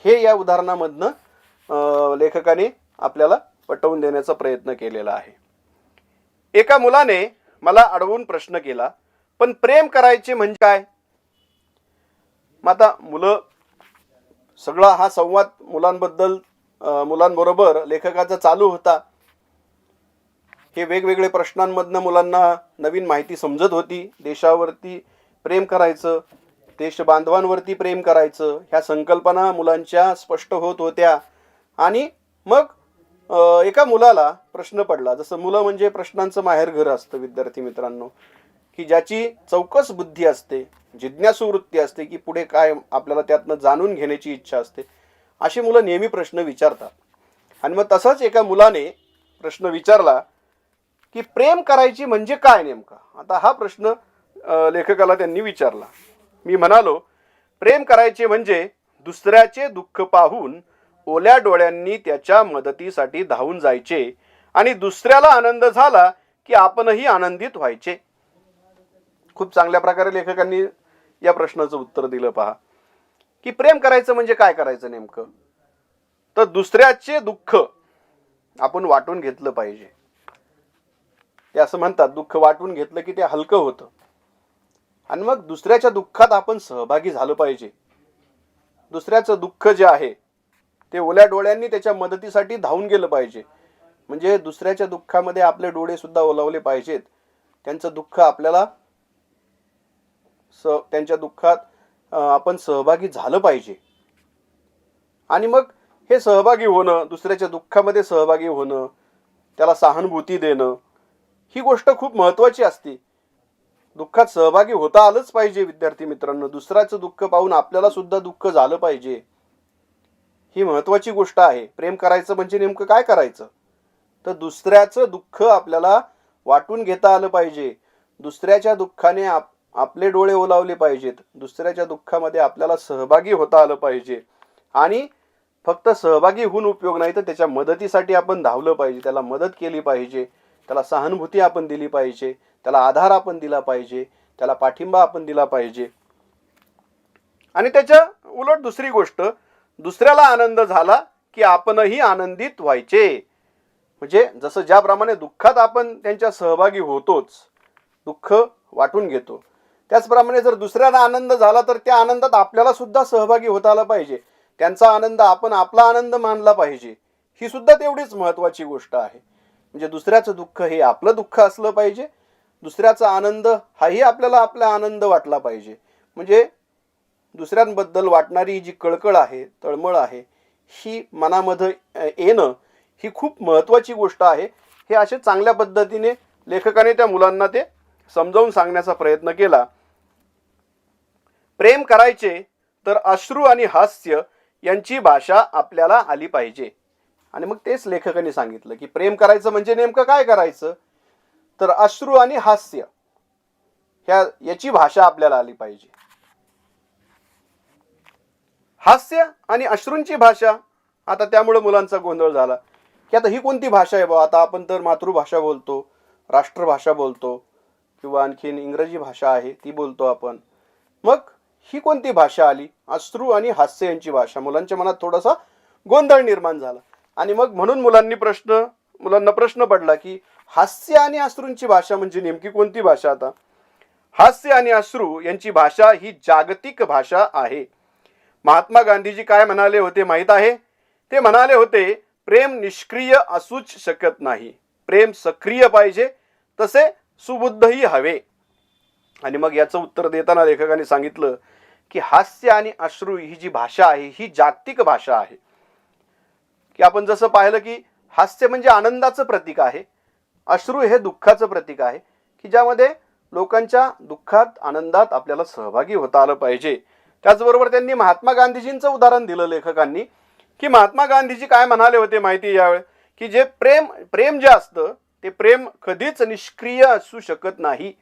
हे या उदाहरणामधनं लेखकाने आपल्याला पटवून देण्याचा प्रयत्न केलेला आहे. एका मुलाने मला अडवून प्रश्न केला, पण प्रेम करायचे म्हणजे काय? मग आता मुलं सगळा हा संवाद मुलांबरोबर लेखकाचा चालू होता. हे वेगवेगळे प्रश्नांमधनं मुलांना नवीन माहिती समजत होती. देशावरती प्रेम करायचं, देश बांधवांवरती प्रेम करायचं, ह्या संकल्पना मुलांच्या स्पष्ट होत होत्या. आणि मग एका मुलाला प्रश्न पडला. जसं मुलं म्हणजे प्रश्नांचं माहेरघर असतं विद्यार्थी मित्रांनो, की ज्याची चौकस बुद्धी असते, जिज्ञासू वृत्ती असते, की पुढे काय आपल्याला त्यातनं जाणून घेण्याची इच्छा असते. अशी मुलं नेहमी प्रश्न विचारतात. आणि मग तसंच एका मुलाने प्रश्न विचारला की प्रेम करायची म्हणजे काय नेमका. आता हा प्रश्न लेखकाला त्यांनी विचारला. मी म्हणालो, प्रेम करायचे म्हणजे दुसऱ्याचे दुःख पाहून ओल्या डोळ्यांनी त्याच्या मदतीसाठी धावून जायचे आणि दुसऱ्याला आनंद झाला की आपणही आनंदित व्हायचे. खूप चांगल्या प्रकारे लेखकांनी या प्रश्नाचं उत्तर दिलं. पहा की प्रेम करायचं म्हणजे काय करायचं नेमकं. तर दुसऱ्याचे दुःख आपण वाटून घेतलं पाहिजे. ते असं म्हणतात, दुःख वाटून घेतलं की ते हलकं होतं. आणि मग दुसऱ्याच्या दुःखात आपण सहभागी झालं पाहिजे. दुसऱ्याचं दुःख जे आहे ते ओल्या डोळ्यांनी त्याच्या मदतीसाठी धावून गेलं पाहिजे. म्हणजे दुसऱ्याच्या दुःखामध्ये आपले डोळे सुद्धा ओलावले पाहिजेत. त्यांचं दुःख आपल्याला त्यांच्या दुःखात आपण सहभागी झालं पाहिजे. आणि मग हे सहभागी होणं, दुसऱ्याच्या दुःखामध्ये सहभागी होणं, त्याला सहानुभूती देणं, ही गोष्ट खूप महत्त्वाची असते. दुःखात सहभागी होता आलंच पाहिजे विद्यार्थी मित्रांनो. दुसऱ्याचं दुःख पाहून आपल्याला सुद्धा दुःख झालं पाहिजे, ही महत्त्वाची गोष्ट आहे. प्रेम करायचं म्हणजे नेमकं काय करायचं? तर दुसऱ्याचं दुःख आपल्याला वाटून घेता आलं पाहिजे. दुसऱ्याच्या दुःखाने आपले डोळे ओलावले पाहिजेत. दुसऱ्याच्या दुःखामध्ये आपल्याला सहभागी होता आलं पाहिजे. आणि फक्त सहभागी होऊन उपयोग नाही, तर त्याच्या मदतीसाठी आपण धावलं पाहिजे, त्याला मदत केली पाहिजे, त्याला सहानुभूती आपण दिली पाहिजे, त्याला आधार आपण दिला पाहिजे, त्याला पाठिंबा आपण दिला पाहिजे. आणि त्याच्या उलट दुसरी गोष्ट, दुसऱ्याला आनंद झाला की आपणही आनंदित व्हायचे. म्हणजे जसं ज्याप्रमाणे दुःखात आपण त्यांच्या सहभागी होतोच, दुःख वाटून घेतो, त्याचप्रमाणे जर दुसऱ्याला आनंद झाला तर त्या आनंदात आपल्याला सुद्धा सहभागी होता आला पाहिजे. त्यांचा आनंद आपण आपला आनंद मानला पाहिजे. ही सुद्धा तेवढीच महत्त्वाची गोष्ट आहे. म्हणजे दुसऱ्याचं दुःख हे आपलं दुःख असलं पाहिजे, दुसऱ्याचा आनंद हाही आपल्याला आपला आनंद वाटला पाहिजे. म्हणजे दुसऱ्यांबद्दल वाटणारी जी कळकळ आहे, तळमळ आहे, ही मनामध्ये येणं ही खूप महत्त्वाची गोष्ट आहे. हे असे चांगल्या पद्धतीने लेखकाने त्या मुलांना ते समजावून सांगण्याचा प्रयत्न केला. प्रेम करायचे तर अश्रू आणि हास्य यांची भाषा आपल्याला आली पाहिजे. आणि मग तेच लेखकाने सांगितलं की प्रेम करायचं म्हणजे नेमकं काय करायचं? तर अश्रू आणि हास्य याची भाषा आपल्याला आली पाहिजे. हास्य आणि अश्रूंची भाषा, आता त्यामुळे मुलांचा गोंधळ झाला की आता ही कोणती भाषा आहे बा? आता आपण तर मातृभाषा बोलतो, राष्ट्रभाषा बोलतो, किंवा आणखीन इंग्रजी भाषा आहे ती बोलतो आपण. मग ही कोणती भाषा आली? अश्रू आणि हास्य यांची भाषा. मुलांच्या मनात थोडासा गोंधळ निर्माण झाला. आणि मग म्हणून मुलांना प्रश्न पडला की हास्य आणि अश्रूंची भाषा म्हणजे नेमकी कोणती भाषा? आता हास्य आणि अश्रू यांची भाषा ही जागतिक भाषा आहे. महात्मा गांधीजी काय म्हणाले होते माहित आहे? ते म्हणाले होते, प्रेम निष्क्रिय असूच शकत नाही, प्रेम सक्रिय पाहिजे, तसे सुबुद्धही हवे. आणि मग याचं उत्तर देताना लेखकाने सांगितलं की हास्य आणि अश्रू ही जी भाषा आहे ही जागतिक भाषा आहे. की आपण जसं पाहिलं की हास्य म्हणजे आनंदाचं प्रतीक आहे, अश्रू हे दुःखाचं प्रतीक आहे, की ज्यामध्ये लोकांच्या दुःखात आनंदात आपल्याला सहभागी होता आलं पाहिजे. त्याचबरोबर त्यांनी महात्मा गांधीजींचं उदाहरण दिलं लेखकांनी, की महात्मा गांधीजी काय म्हणाले होते माहिती यावेळी? की जे प्रेम जे असतं ते प्रेम कधीच निष्क्रिय असू शकत नाही.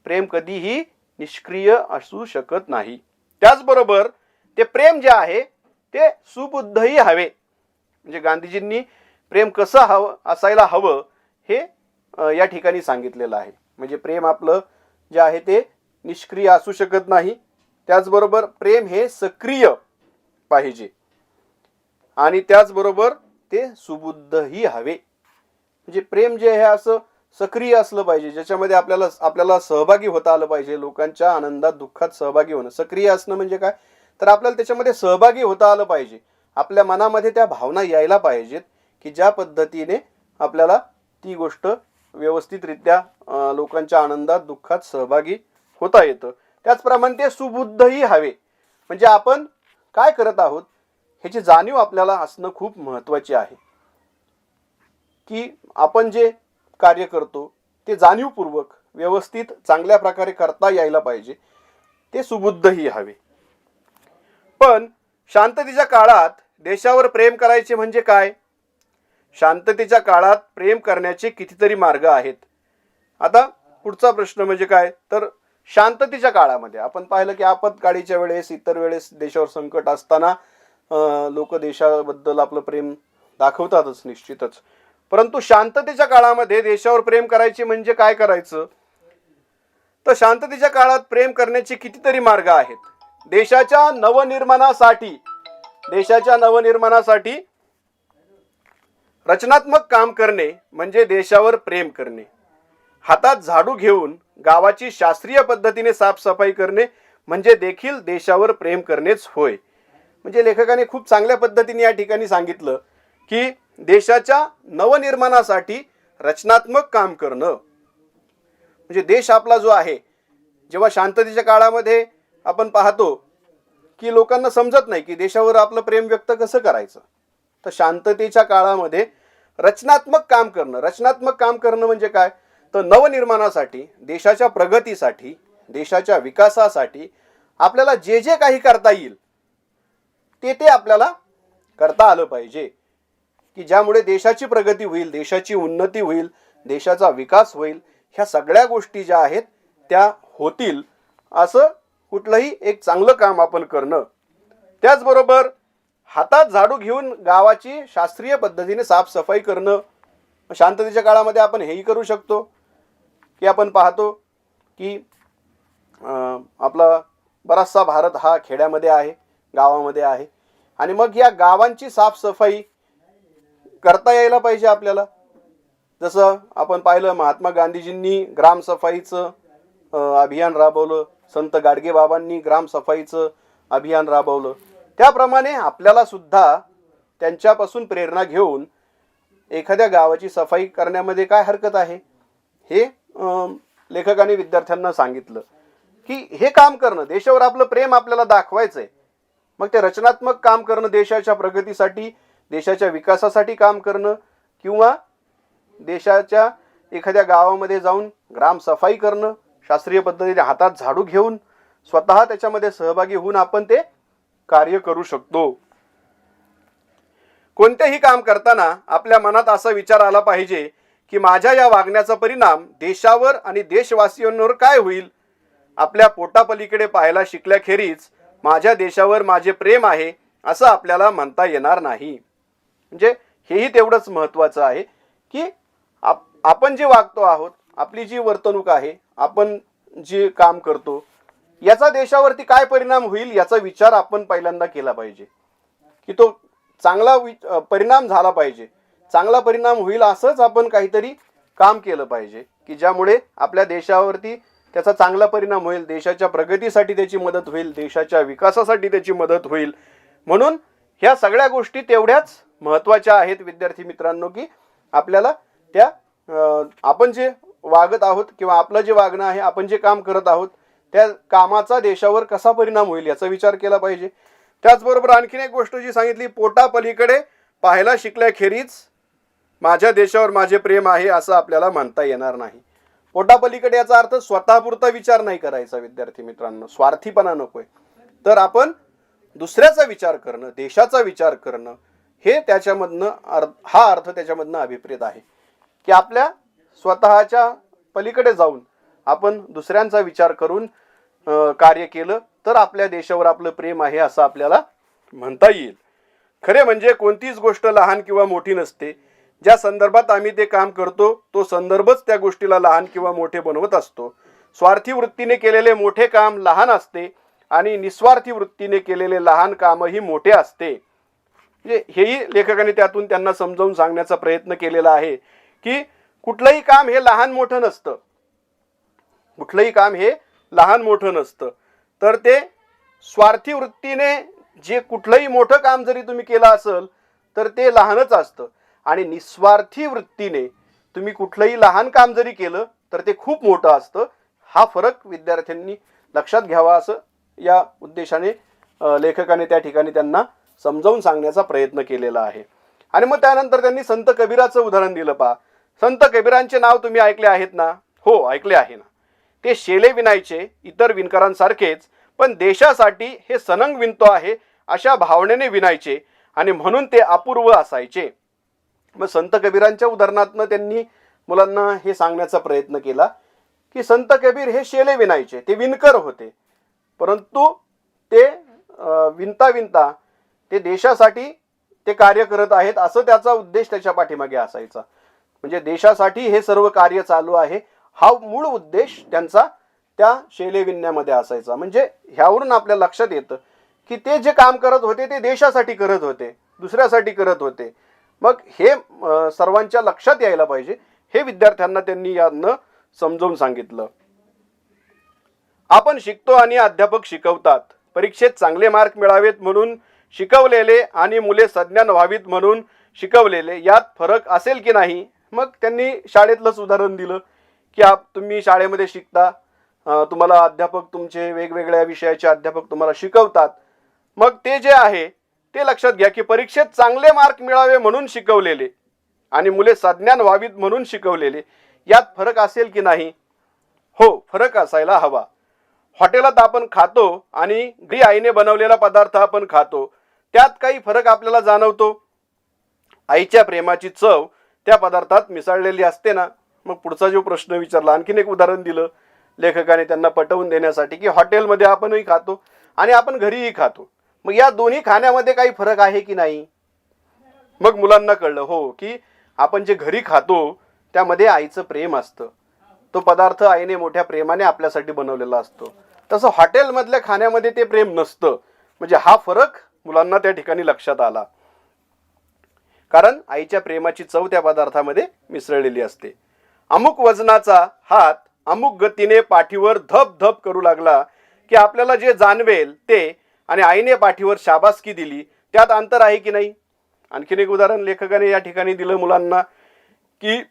प्रेम कधीही निष्क्रिय असू शकत नाही. त्याचबरोबर ते प्रेम जे आहे ते सुबुद्धही हवे. म्हणजे गांधीजींनी प्रेम कसं असायला हवं हे या ठिकाणी सांगितलेलं आहे. म्हणजे प्रेम आपलं जे आहे ते निष्क्रिय असू शकत नाही. त्याचबरोबर प्रेम हे सक्रिय पाहिजे आणि त्याचबरोबर ते सुबुद्धही हवे. म्हणजे प्रेम जे आहे असं सक्रिय असलं पाहिजे, ज्याच्यामध्ये आपल्याला सहभागी होता आलं पाहिजे. लोकांच्या आनंदात दुःखात सहभागी होणं. सक्रिय असणं म्हणजे काय? तर आपल्याला त्याच्यामध्ये सहभागी होता आलं पाहिजे. आपल्या मनामध्ये त्या भावना यायला पाहिजेत की ज्या पद्धतीने आपल्याला ती गोष्ट व्यवस्थितरित्या लोकांच्या आनंदात दुःखात सहभागी होता येतं. त्याचप्रमाणे ते सुबुद्धही हवे. म्हणजे आपण काय करत आहोत ह्याची जाणीव आपल्याला असणं खूप महत्त्वाची आहे. की आपण जे कार्य करतो ते जाणीवपूर्वक व्यवस्थित चांगल्या प्रकारे करता यायला पाहिजे. ते सुबुद्धही हवे. पण शांततेच्या काळात देशावर प्रेम करायचे म्हणजे काय? शांततेच्या काळात प्रेम करण्याचे कितीतरी मार्ग आहेत. आता पुढचा प्रश्न म्हणजे काय? तर शांततेच्या काळामध्ये आपण पाहिलं की आपत्काळीच्या वेळेस, इतर वेळेस देशावर संकट असताना लोक देशाबद्दल आपलं प्रेम दाखवतातच निश्चितच. परंतु शांततेच्या काळामध्ये देशावर प्रेम करायचे म्हणजे काय करायचं? तर शांततेच्या काळात प्रेम करण्याचे कितीतरी मार्ग आहेत. देशाच्या नवनिर्माणासाठी रचनात्मक काम करणे म्हणजे देशावर प्रेम करणे. हातात झाडू घेऊन गावाची शास्त्रीय पद्धतीने साफसफाई करणे म्हणजे देखील देशावर प्रेम करणेच होय. म्हणजे लेखकाने खूप चांगल्या पद्धतीने या ठिकाणी सांगितलं की देशाच्या नवनिर्माणासाठी रचनात्मक काम करणं. म्हणजे देश आपला जो आहे, जेव्हा शांततेच्या काळामध्ये आपण पाहतो की लोकांना समजत नाही की देशावर आपलं प्रेम व्यक्त कसं करायचं, तर शांततेच्या काळामध्ये रचनात्मक काम करणं. रचनात्मक काम करणं म्हणजे काय, तर नवनिर्माणासाठी, देशाच्या प्रगतीसाठी, देशाच्या विकासासाठी आपल्याला जे जे काही करता येईल ते आपल्याला करता आलं पाहिजे, की ज्यामुळे देशाची प्रगती होईल, देशाची उन्नती होईल, देशाचा विकास होईल. ह्या सगळ्या गोष्टी ज्या आहेत त्या होतील, असं कुठलंही एक चांगलं काम आपण करणं. त्याचबरोबर हातात झाडू घेऊन गावाची शास्त्रीय पद्धतीने साफसफाई करणं. शांततेच्या काळामध्ये आपण हेही करू शकतो की आपण पाहतो की आपला बराचसा भारत हा खेड्यामध्ये आहे, गावामध्ये आहे, आणि मग या गावांची साफसफाई करता यायला पाहिजे आपल्याला. जसं आपण पाहिलं, महात्मा गांधीजींनी ग्रामसफाईचं अभियान राबवलं, संत गाडगेबाबांनी ग्रामसफाईचं अभियान राबवलं. त्याप्रमाणे आपल्याला सुद्धा त्यांच्यापासून प्रेरणा घेऊन एखाद्या गावाची सफाई करण्यामध्ये काय हरकत आहे, हे लेखकाने विद्यार्थ्यांना सांगितलं की हे काम करणं, देशावर आपलं प्रेम आपल्याला दाखवायचं आहे. मग ते रचनात्मक काम करणं, देशाच्या प्रगतीसाठी, देशाच्या विकासासाठी काम करणं, किंवा देशाच्या एखाद्या गावामध्ये जाऊन ग्रामसफाई करणं, शास्त्रीय पद्धतीने हातात झाडू घेऊन स्वतः त्याच्यामध्ये सहभागी होऊन आपण ते कार्य करू शकतो. कोणतेही काम करताना आपल्या मनात असा विचार आला पाहिजे की माझ्या या वागण्याचा परिणाम देशावर आणि देशवासियांवर काय होईल. आपल्या पोटापलीकडे पाहायला शिकल्याखेरीज माझ्या देशावर माझे प्रेम आहे असं आपल्याला म्हणता येणार नाही. म्हणजे हेही तेवढंच महत्त्वाचं आहे की आपण जे वागतो आहोत, आपली जी वर्तणूक आहे, आपण जे काम करतो, याचा देशावरती काय परिणाम होईल याचा विचार आपण पहिल्यांदा केला पाहिजे, की तो चांगला परिणाम झाला पाहिजे. चांगला परिणाम होईल असंच आपण काहीतरी काम केलं पाहिजे, की ज्यामुळे आपल्या देशावरती त्याचा चांगला परिणाम होईल, देशाच्या प्रगतीसाठी त्याची मदत होईल, देशाच्या विकासासाठी त्याची मदत होईल. म्हणून ह्या सगळ्या गोष्टी तेवढ्याच महत्त्वाच्या आहेत विद्यार्थी मित्रांनो, की आपल्याला त्या आपण जे वागत आहोत किंवा आपलं जे वागणं आहे, आपण जे काम करत आहोत, त्या कामाचा देशावर कसा परिणाम होईल याचा विचार केला पाहिजे. त्याचबरोबर आणखीन एक गोष्ट जी सांगितली, पोटापलीकडे पाहायला शिकल्याखेरीज माझ्या देशावर माझे प्रेम आहे असं आपल्याला म्हणता येणार नाही. पोटापलीकडे याचा अर्थ स्वतःपुरता विचार नाही करायचा विद्यार्थी मित्रांनो, स्वार्थीपणा नकोय. तर आपण दुसऱ्याचा विचार करणं, देशाचा विचार करणं, हे त्याच्यामधनं हा अर्थ त्याच्यामधनं अभिप्रेत आहे, की आपल्या स्वतःच्या पलीकडे जाऊन आपण दुसऱ्यांचा विचार करून कार्य केलं तर आपल्या देशावर आपलं प्रेम आहे असं आपल्याला म्हणता येईल. खरे म्हणजे कोणतीच गोष्ट लहान किंवा मोठी नसते. ज्या संदर्भात आम्ही ते काम करतो तो संदर्भच त्या गोष्टीला लहान किंवा मोठे बनवत असतो. स्वार्थी वृत्तीने केलेले मोठे काम लहान असते आणि निस्वार्थी वृत्तीने केलेले लहान कामही मोठे असते. म्हणजे हेही लेखकाने त्यातून त्यांना समजावून सांगण्याचा प्रयत्न केलेला आहे की कुठलंही काम हे लहान मोठं नसतं. कुठलंही काम हे लहान मोठं नसतं. तर ते स्वार्थी वृत्तीने जे कुठलंही मोठं काम जरी तुम्ही केलं असेल तर ते लहानच असतं, आणि निस्वार्थी वृत्तीने तुम्ही कुठलंही लहान काम जरी केलं तर ते खूप मोठं असतं. हा फरक विद्यार्थ्यांनी लक्षात घ्यावा असं या उद्देशाने लेखकाने त्या ठिकाणी त्यांना समजावून सांगण्याचा प्रयत्न केलेला आहे. आणि मग त्यानंतर त्यांनी संत कबीराचं उदाहरण दिलं. पहा, संत कबीरांचे नाव तुम्ही ऐकले आहेत ना? हो, ऐकले आहे ना. ते शेले विणायचे इतर विणकरांसारखेच, पण देशासाठी हे सनंग विणतो आहे अशा भावनेने विणायचे, आणि म्हणून ते अपूर्व असायचे. मग संत कबीरांच्या उदाहरणातनं त्यांनी मुलांना हे सांगण्याचा प्रयत्न केला की संत कबीर हे शेले विणायचे, ते विणकर होते, परंतु ते विणता विणता ते देशासाठी ते कार्य करत आहेत असं त्याचा उद्देश त्याच्या पाठीमागे असायचा. म्हणजे देशासाठी हे सर्व कार्य चालू आहे हा मूळ उद्देश त्यांचा त्या शेले विणण्यामध्ये असायचा. म्हणजे ह्यावरून आपल्या लक्षात येतं की ते जे काम करत होते ते देशासाठी करत होते, दुसऱ्यासाठी करत होते. मग हे सर्वांच्या लक्षात यायला पाहिजे, हे विद्यार्थ्यांना त्यांनी यातनं समजावून सांगितलं. आपण शिकतो आणि अध्यापक शिकवतात. परीक्षेत चांगले मार्क मिळावेत म्हणून शिकवलेले आणि मुले सज्ञान व्हावीत म्हणून शिकवलेले यात फरक असेल की नाही. मग त्यांनी शाळेतलंच उदाहरण दिलं की तुम्ही शाळेमध्ये शिकता, तुम्हाला अध्यापक तुमचे वेगवेगळ्या विषयाचे अध्यापक तुम्हाला शिकवतात. मग ते जे आहे ते लक्षात घ्या की परीक्षेत चांगले मार्क मिळावे म्हणून शिकवलेले आणि मुले सज्ञान व्हावीत म्हणून शिकवलेले यात फरक असेल की नाही. हो, फरक असायला हवा. हॉटेलात आपण खातो आणि घरी आईने बनवलेला पदार्थ आपण खातो, त्यात काही फरक आपल्याला जाणवतो. आईच्या प्रेमाची चव त्या पदार्थात मिसळलेली असते ना. मग पुढचा जो प्रश्न विचारला, आणखीन एक उदाहरण दिलं लेखकाने त्यांना पटवून देण्यासाठी की हॉटेलमध्ये आपणही खातो आणि आपण घरीही खातो, मग या दोन्ही खाण्यामध्ये काही फरक आहे की नाही. मग मुलांना कळलं हो की आपण जे घरी खातो त्यामध्ये आईचं प्रेम असतं, तो पदार्थ आईने मोठ्या प्रेमाने आपल्यासाठी बनवलेला असतो. तसं हॉटेलमधल्या खाण्यामध्ये ते प्रेम नसतं. म्हणजे हा फरक मुलांना त्या ठिकाणी लक्षात आला, कारण आईच्या प्रेमाची चव त्या पदार्थामध्ये मिसळलेली असते. अमुक वजनाचा हात अमुक गतीने पाठीवर धप धप करू लागला की आपल्याला जे जाणवेल ते आणि आईने पाठीवर शाबासकी दिली त्यात अंतर आहे की नाही. आणखीन एक उदाहरण लेखकाने या ठिकाणी दिलं मुलांना की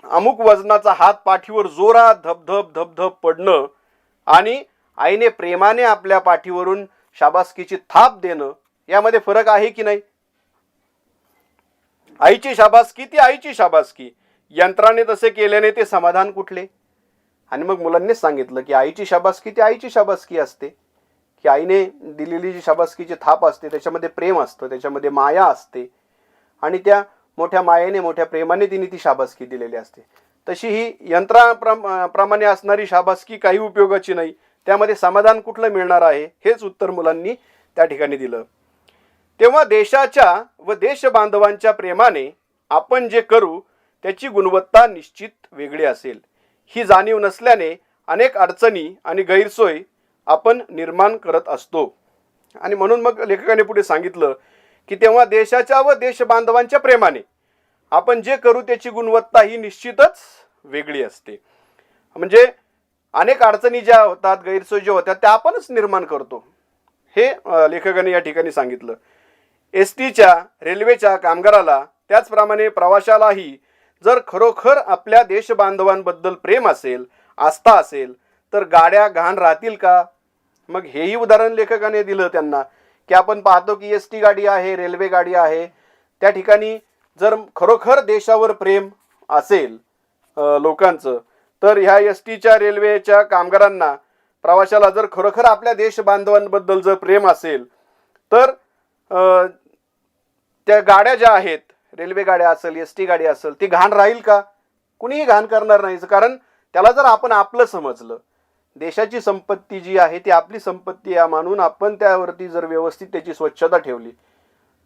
अमुक वजनाचा हात पाठीवर जोरात धपधप धपधप पडणं आणि आईने प्रेमाने आपल्या पाठीवरून शाबासकीची थाप देणं यामध्ये फरक आहे की नाही. आईची शाबासकी ती आईची शाबासकी, यंत्राने तसे केल्याने ते समाधान कुठले. आणि मग मुलांनी सांगितलं की आईची शाबासकी ती आईची शाबासकी असते, की आईने दिलेली जी शाबासकीची थाप असते त्याच्यामध्ये प्रेम असतं, त्याच्यामध्ये माया असते आणि त्या मोठ्या मायेने मोठ्या प्रेमाने तिने ती शाबासकी दिलेली असते. तशी ही यंत्राप्रमाणे असणारी शाबासकी काही उपयोगाची नाही, त्यामध्ये समाधान कुठलं मिळणार आहे. हेच उत्तर मुलांनी त्या ठिकाणी दिलं. तेव्हा देशाच्या व देशबांधवांच्या प्रेमाने आपण जे करू त्याची गुणवत्ता निश्चित वेगळी असेल. ही जाणीव नसल्याने अनेक अडचणी आणि गैरसोय आपण निर्माण करत असतो. आणि म्हणून मग लेखकाने पुढे सांगितलं की तेव्हा देशाच्या व देशबांधवांच्या प्रेमाने आपण जे करू त्याची गुणवत्ता ही निश्चितच वेगळी असते. म्हणजे अनेक अडचणी ज्या होतात, गैरसोय ज्या होतात त्या आपणच निर्माण करतो, हे लेखकाने या ठिकाणी सांगितलं. एसटीच्या रेल्वेच्या कामगाराला त्याचप्रमाणे प्रवाशालाही जर खरोखर आपल्या देशबांधवांबद्दल प्रेम असेल, आस्था असेल तर गाड्या घाण राहतील का. मग हेही उदाहरण लेखकाने दिलं त्यांना की आपण पाहतो की एसटी गाडी आहे, रेल्वे गाडी आहे, त्या ठिकाणी जर खरोखर देशावर प्रेम असेल लोकांचं तर ह्या एसटीच्या रेल्वेच्या कामगारांना प्रवाशाला जर खरोखर आपल्या देशबांधवांबद्दल जर प्रेम असेल तर त्या गाड्या ज्या आहेत, रेल्वे गाड्या असेल, एसटी गाडी असेल, ती घाण राहील का. कुणीही घाण करणार नाही, कारण त्याला जर आपण आपलं समजलं, देशाची संपत्ती जी आहे ती आपली संपत्ती या मानून आपण त्यावरती जर व्यवस्थित त्याची स्वच्छता ठेवली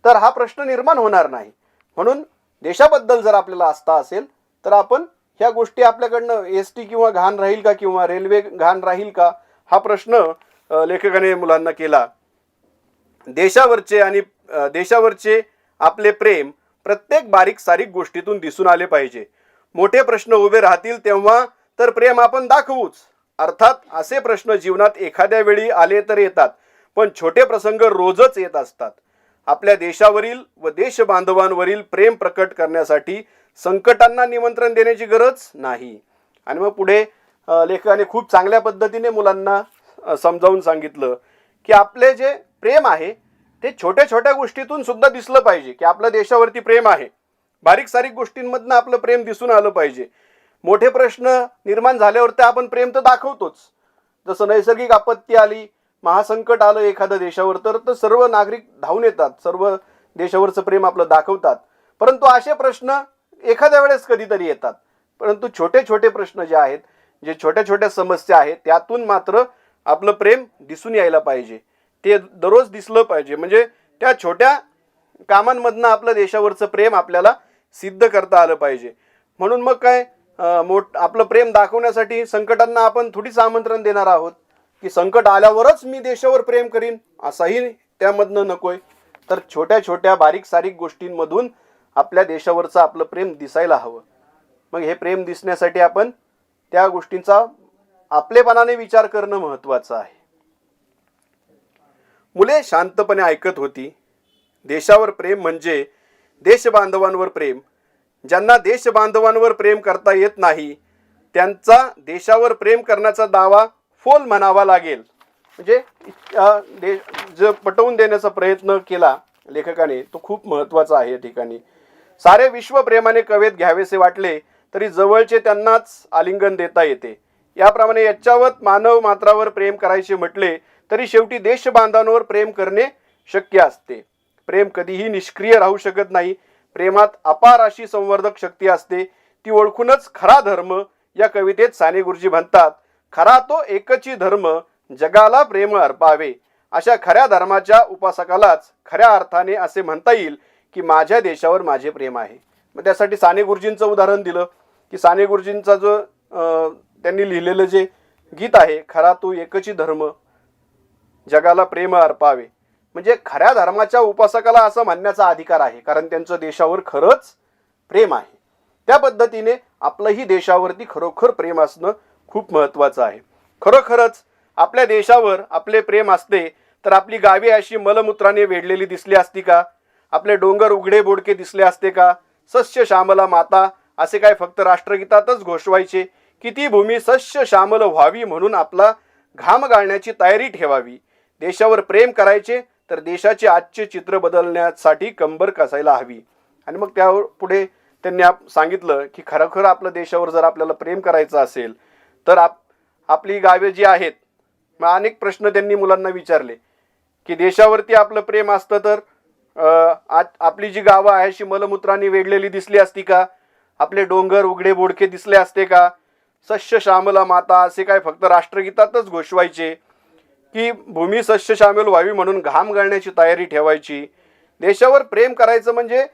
तर हा प्रश्न निर्माण होणार नाही. म्हणून देशाबद्दल जर आपल्याला आस्था असेल तर आपण ह्या गोष्टी आपल्याकडनं एसटी किंवा घाण राहील का किंवा रेल्वे घाण राहील का हा प्रश्न लेखकाने मुलांना केला. देशावरचे आपले प्रेम प्रत्येक बारीक सारीक गोष्टीतून दिसून आले पाहिजे. मोठे प्रश्न उभे राहतील तेव्हा तर प्रेम आपण दाखवूच. अर्थात असे प्रश्न जीवनात एखाद्या वेळी आले तर येतात, पण छोटे प्रसंग रोजच येत असतात. आपल्या देशावरील व देशबांधवांवरील प्रेम प्रकट करण्यासाठी संकटांना निमंत्रण देण्याची गरज नाही. आणि मग पुढे लेखकाने खूप चांगल्या पद्धतीने मुलांना समजावून सांगितलं की आपले जे प्रेम आहे ते छोट्या छोट्या गोष्टीतून सुद्धा दिसलं पाहिजे की आपल्या देशावरती प्रेम आहे. बारीक सारीक गोष्टींमधनं आपलं प्रेम दिसून आलं पाहिजे. मोठे प्रश्न निर्माण झाल्यावर तर आपण प्रेम तर दाखवतोच. जसं नैसर्गिक आपत्ती आली, महासंकट आलं एखाद्या देशावर तर सर्व नागरिक धावून येतात, सर्व देशावरचं प्रेम आपलं दाखवतात. परंतु असे प्रश्न एखाद्या वेळेस कधीतरी येतात. परंतु छोटे छोटे प्रश्न जे आहेत, जे छोट्या छोट्या समस्या आहेत त्यातून मात्र आपलं प्रेम दिसून यायला पाहिजे, ते दररोज दिसलं पाहिजे. म्हणजे त्या छोट्या कामांमधनं आपलं देशावरचं प्रेम आपल्याला सिद्ध करता आलं पाहिजे. म्हणून मग काय आपलं प्रेम दाखवण्यासाठी संकटांना आपण थोडीच आमंत्रण देणार आहोत की संकट आल्यावरच मी देशावर प्रेम करीन, असाही त्यामधनं नकोय. तर छोट्या छोट्या बारीक सारीक गोष्टींमधून आपल्या देशावरचं आपलं प्रेम दिसायला हवं. मग हे प्रेम दिसण्यासाठी आपण त्या गोष्टींचा आपलेपणाने विचार करणं महत्त्वाचं आहे. मुले शांतपणे ऐकत होती. देशावर प्रेम म्हणजे देशबांधवांवर प्रेम. ज्यांना देशबांधवांवर प्रेम करता येत नाही त्यांचा देशावर प्रेम करण्याचा दावा फोल म्हणावा लागेल. म्हणजे जो पटवून देण्याचा प्रयत्न केला लेखकाने तो खूप महत्त्वाचा आहे या ठिकाणी. सारे विश्व प्रेमाने कवेत घ्यावेसे वाटले तरी जवळचे त्यांनाच आलिंगन देता येते. याप्रमाणे याच्यावत मानव मात्रावर प्रेम करायचे म्हटले तरी शेवटी देशबांधवांवर प्रेम करणे शक्य असते. प्रेम कधीही निष्क्रिय राहू शकत नाही. प्रेमात अपार अशी संवर्धक शक्ती असते. ती ओळखूनच खरा धर्म या कवितेत साने गुरुजी म्हणतात, खरा तो एकची धर्म जगाला प्रेम अर्पावे. अशा खऱ्या धर्माच्या उपासकालाच खऱ्या अर्थाने असे म्हणता येईल की माझ्या देशावर माझे प्रेम आहे. मग त्यासाठी साने गुरुजींचं उदाहरण दिलं की साने गुरुजींचा जो त्यांनी लिहिलेलं जे गीत आहे, खरा तो एकची धर्म जगाला प्रेम अर्पावे, म्हणजे खऱ्या धर्माच्या उपासकाला असं म्हणण्याचा अधिकार आहे कारण त्यांचं देशावर खरंच प्रेम आहे. त्या पद्धतीने आपलंही देशावरती खरोखर प्रेम असणं खूप महत्त्वाचं आहे. खरोखरच आपल्या देशावर आपले प्रेम असते तर आपली गावे अशी मलमूत्राने वेढलेली दिसली असती का? आपले डोंगर उघडे बोडके दिसले असते का? सस्य श्यामला माता असे काय फक्त राष्ट्रगीतातच घोषवायचे की ती भूमी सस्य श्यामल व्हावी म्हणून आपला घाम गाळण्याची तयारी ठेवावी. देशावर प्रेम करायचे तर देशाचे आजचे चित्र बदलण्यासाठी कंबर कसायला हवी. आणि मग त्या पुढे त्यांनी सांगितलं की खरोखर आपल्या देशावर जर आपल्याला प्रेम करायचं असेल तर आपली गावे जी आहेत, मग अनेक प्रश्न त्यांनी मुलांना विचारले की देशावरती आपलं प्रेम असतं तर आपली जी गावं आहे अशी मलमूत्राने वेढलेली दिसली असती का? आपले डोंगर उघडे बोडके दिसले असते का? सस्य श्यामला माता असे काय फक्त राष्ट्रगीतातच घोषवायचे की भूमी सस्य श्यामल व्हावी म्हणून घाम गाळण्याची तयारी ठेवायची? देशावर प्रेम करायचं म्हणजे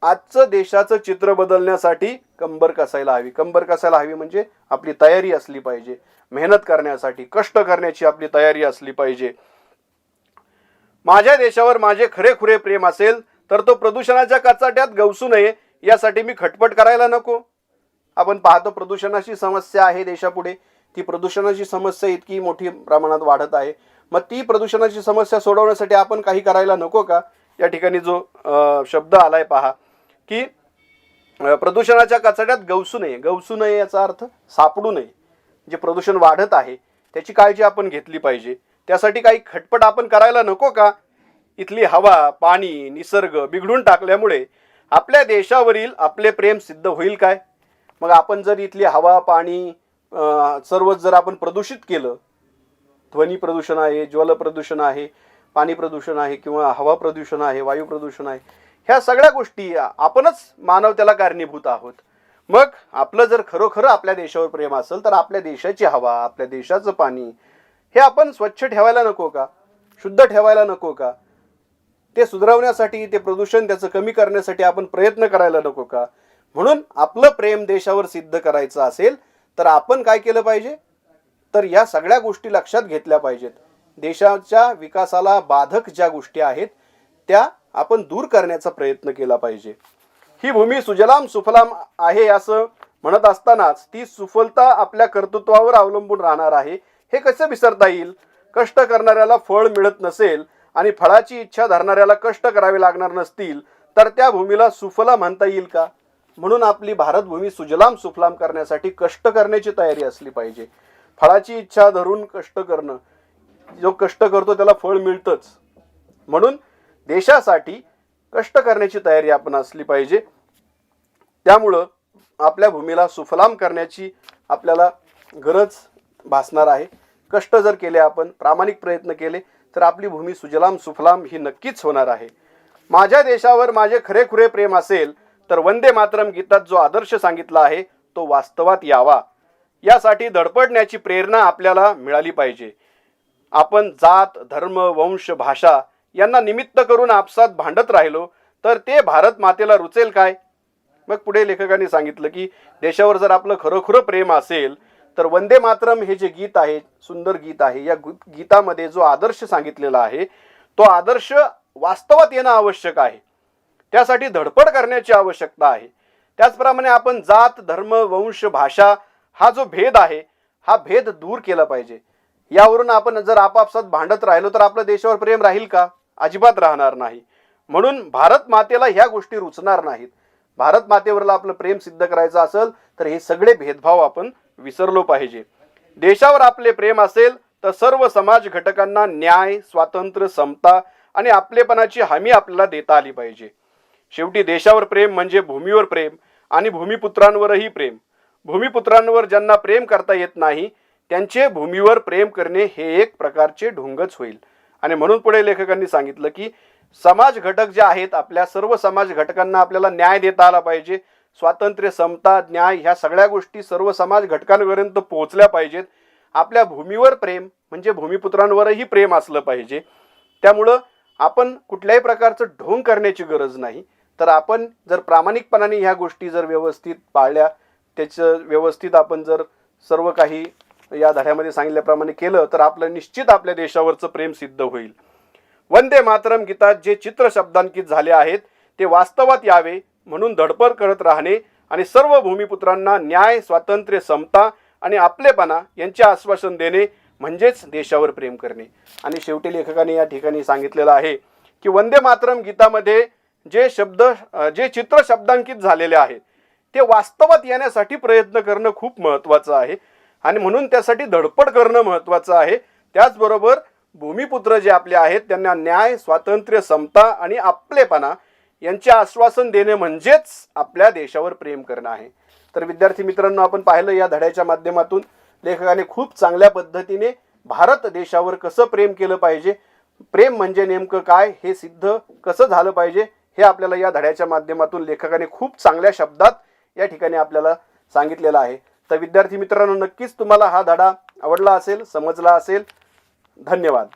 आजचं देशाचं चित्र बदलण्यासाठी कंबर कसायला हवी. कंबर कसायला हवी म्हणजे आपली तयारी असली पाहिजे, मेहनत करण्यासाठी कष्ट करण्याची आपली तयारी असली पाहिजे. माझ्या देशावर माझे खरेखुरे प्रेम असेल तर तो प्रदूषणाच्या कचाट्यात गवसू नये यासाठी मी खटपट करायला नको. आपण पाहतो प्रदूषणाची समस्या आहे देशापुढे. ती प्रदूषणाची समस्या इतकी मोठी प्रमाणात वाढत आहे. मग ती प्रदूषणाची समस्या सोडवण्यासाठी आपण काही करायला नको का? या ठिकाणी जो शब्द आलाय पहा की प्रदूषणाच्या कचाट्यात गवसू नये. गवसू नये याचा अर्थ सापडू नये. जे प्रदूषण वाढत आहे त्याची काळजी आपण घेतली पाहिजे. त्यासाठी काही खटपट आपण करायला नको का? इथली हवा पाणी निसर्ग बिघडून टाकल्यामुळे आपल्या देशावरील आपले प्रेम सिद्ध होईल काय? मग आपण जर इथली हवा पाणी सर्वच जर आपण प्रदूषित केलं, ध्वनी प्रदूषण आहे, जल प्रदूषण आहे, पाणी प्रदूषण आहे किंवा हवा प्रदूषण आहे, वायू प्रदूषण आहे, ह्या सगळ्या गोष्टी आपणच मानव त्याला कारणीभूत आहोत. मग आपलं जर खरोखर आपल्या देशावर प्रेम असेल तर आपल्या देशाची हवा आपल्या देशाचं पाणी हे आपण स्वच्छ ठेवायला नको का? शुद्ध ठेवायला नको का? ते सुधारवण्यासाठी ते प्रदूषण त्याचं कमी करण्यासाठी आपण प्रयत्न करायला नको का? म्हणून आपलं प्रेम देशावर सिद्ध करायचं असेल तर आपण काय केलं पाहिजे? तर या सगळ्या गोष्टी लक्षात घेतल्या पाहिजेत. देशाच्या विकासाला बाधक ज्या गोष्टी आहेत त्या आपण दूर करण्याचा प्रयत्न केला पाहिजे. ही भूमी सुजलाम सुफलाम आहे असं म्हणत असतानाच ती सुफलता आपल्या कर्तृत्वावर अवलंबून राहणार आहे हे कसं विसरता येईल? कष्ट करणाऱ्याला फळ मिळत नसेल आणि फळाची इच्छा धरणाऱ्याला कष्ट करावे लागणार नसतील तर त्या भूमीला सुफला म्हणता येईल का? म्हणून आपली भारत भूमी सुजलाम सुफलाम करण्यासाठी कष्ट करण्याची तयारी असली पाहिजे. फळाची इच्छा धरून कष्ट करणं, जो कष्ट करतो त्याला फळ मिळतंच. म्हणून देशासाठी कष्ट करण्याची तयारी आपण असली पाहिजे. त्यामुळं आपल्या भूमीला सुफलाम करण्याची आपल्याला गरज भासणार आहे. कष्ट जर केले आपण प्रामाणिक प्रयत्न केले तर आपली भूमी सुजलाम सुफलाम ही नक्कीच होणार आहे. माझ्या देशावर माझे खरेखुरे प्रेम असेल तर वंदे मातरम गीतात जो आदर्श सांगितला आहे तो वास्तवात यावा यासाठी धडपडण्याची प्रेरणा आपल्याला मिळाली पाहिजे. आपण जात धर्म वंश भाषा यांना निमित्त करून आपसात भांडत राहिलो तर ते भारत मातेला रुचेल काय? मग पुढे लेखकांनी सांगितलं की देशावर जर आपलं खरोखर प्रेम असेल तर वंदे मातरम हे जे गीत आहे सुंदर गीत आहे, या गीतामध्ये जो आदर्श सांगितलेला आहे तो आदर्श वास्तवात येणं आवश्यक आहे. त्यासाठी धडपड करण्याची आवश्यकता आहे. त्याचप्रमाणे आपण जात धर्म वंश भाषा हा जो भेद आहे हा भेद दूर केला पाहिजे. यावरून आपण जर आपापसात भांडत राहिलो तर आपल्या देशावर प्रेम राहील का? अजिबात राहणार नाही. म्हणून भारत मातेला ह्या गोष्टी रुचणार नाहीत. भारत मातेवरला आपलं प्रेम सिद्ध करायचं असेल तर हे सगळे भेदभाव आपण विसरलो पाहिजे. देशावर आपले प्रेम असेल तर सर्व समाज घटकांना न्याय, स्वातंत्र्य, समता आणि आपलेपणाची हमी आपल्याला देता आली पाहिजे. शेवटी देशावर प्रेम म्हणजे भूमीवर प्रेम आणि भूमिपुत्रांवरही प्रेम. भूमिपुत्रांवर ज्यांना प्रेम करता येत नाही त्यांचे भूमीवर प्रेम करणे हे एक प्रकारचे ढोंगच होईल. आणि म्हणून पुढे लेखकांनी सांगितलं की समाज घटक जे आहेत, आपल्या सर्व समाज घटकांना आपल्याला न्याय देता आला पाहिजे. स्वातंत्र्य, समता, न्याय ह्या सगळ्या गोष्टी सर्व समाज घटकांपर्यंत पोहोचल्या पाहिजेत. आपल्या भूमीवर प्रेम म्हणजे भूमिपुत्रांवरही प्रेम असलं पाहिजे. त्यामुळं आपण कुठल्याही प्रकारचं ढोंग करण्याची गरज नाही. तर आपण जर प्रामाणिकपणाने ह्या गोष्टी जर व्यवस्थित पाळल्या, त्याचं व्यवस्थित आपण जर सर्व काही या धड्यामध्ये सांगितल्याप्रमाणे केलं तर आपलं निश्चित आपल्या देशावरचं प्रेम सिद्ध होईल. वंदे मातरम गीतात जे चित्र शब्दांकित झाले आहेत ते वास्तवात यावे म्हणून धडपड करत राहणे आणि सर्व भूमिपुत्रांना न्याय, स्वातंत्र्य, समता आणि आपलेपणा यांचे आश्वासन देणे म्हणजेच देशावर प्रेम करणे. आणि शेवटी लेखकाने या ठिकाणी सांगितलेलं आहे की वंदे मातरम गीतामध्ये जे चित्र शब्दांकित झालेले आहेत ते वास्तवात येण्यासाठी प्रयत्न करणं खूप महत्त्वाचं आहे आणि म्हणून त्यासाठी धडपड करणं महत्त्वाचं आहे. त्याचबरोबर भूमिपुत्र जे आपले आहेत त्यांना न्याय, स्वातंत्र्य, समता आणि आपलेपणा यांचे आश्वासन देणे म्हणजेच आपल्या देशावर प्रेम करणं आहे. तर विद्यार्थी मित्रांनो, आपण पाहिलं या धड्याच्या माध्यमातून लेखकाने खूप चांगल्या पद्धतीने भारत देशावर कसं प्रेम केलं पाहिजे, प्रेम म्हणजे नेमकं काय हे सिद्ध कसं झालं पाहिजे हे आपल्याला या धड्याच्या माध्यमातून लेखकाने खूप चांगल्या शब्दात या ठिकाणी आपल्याला सांगितलेलं आहे. तर विद्यार्थी मित्रांनो, नक्कीच तुम्हाला हा धडा आवडला असेल, समजला असेल. धन्यवाद.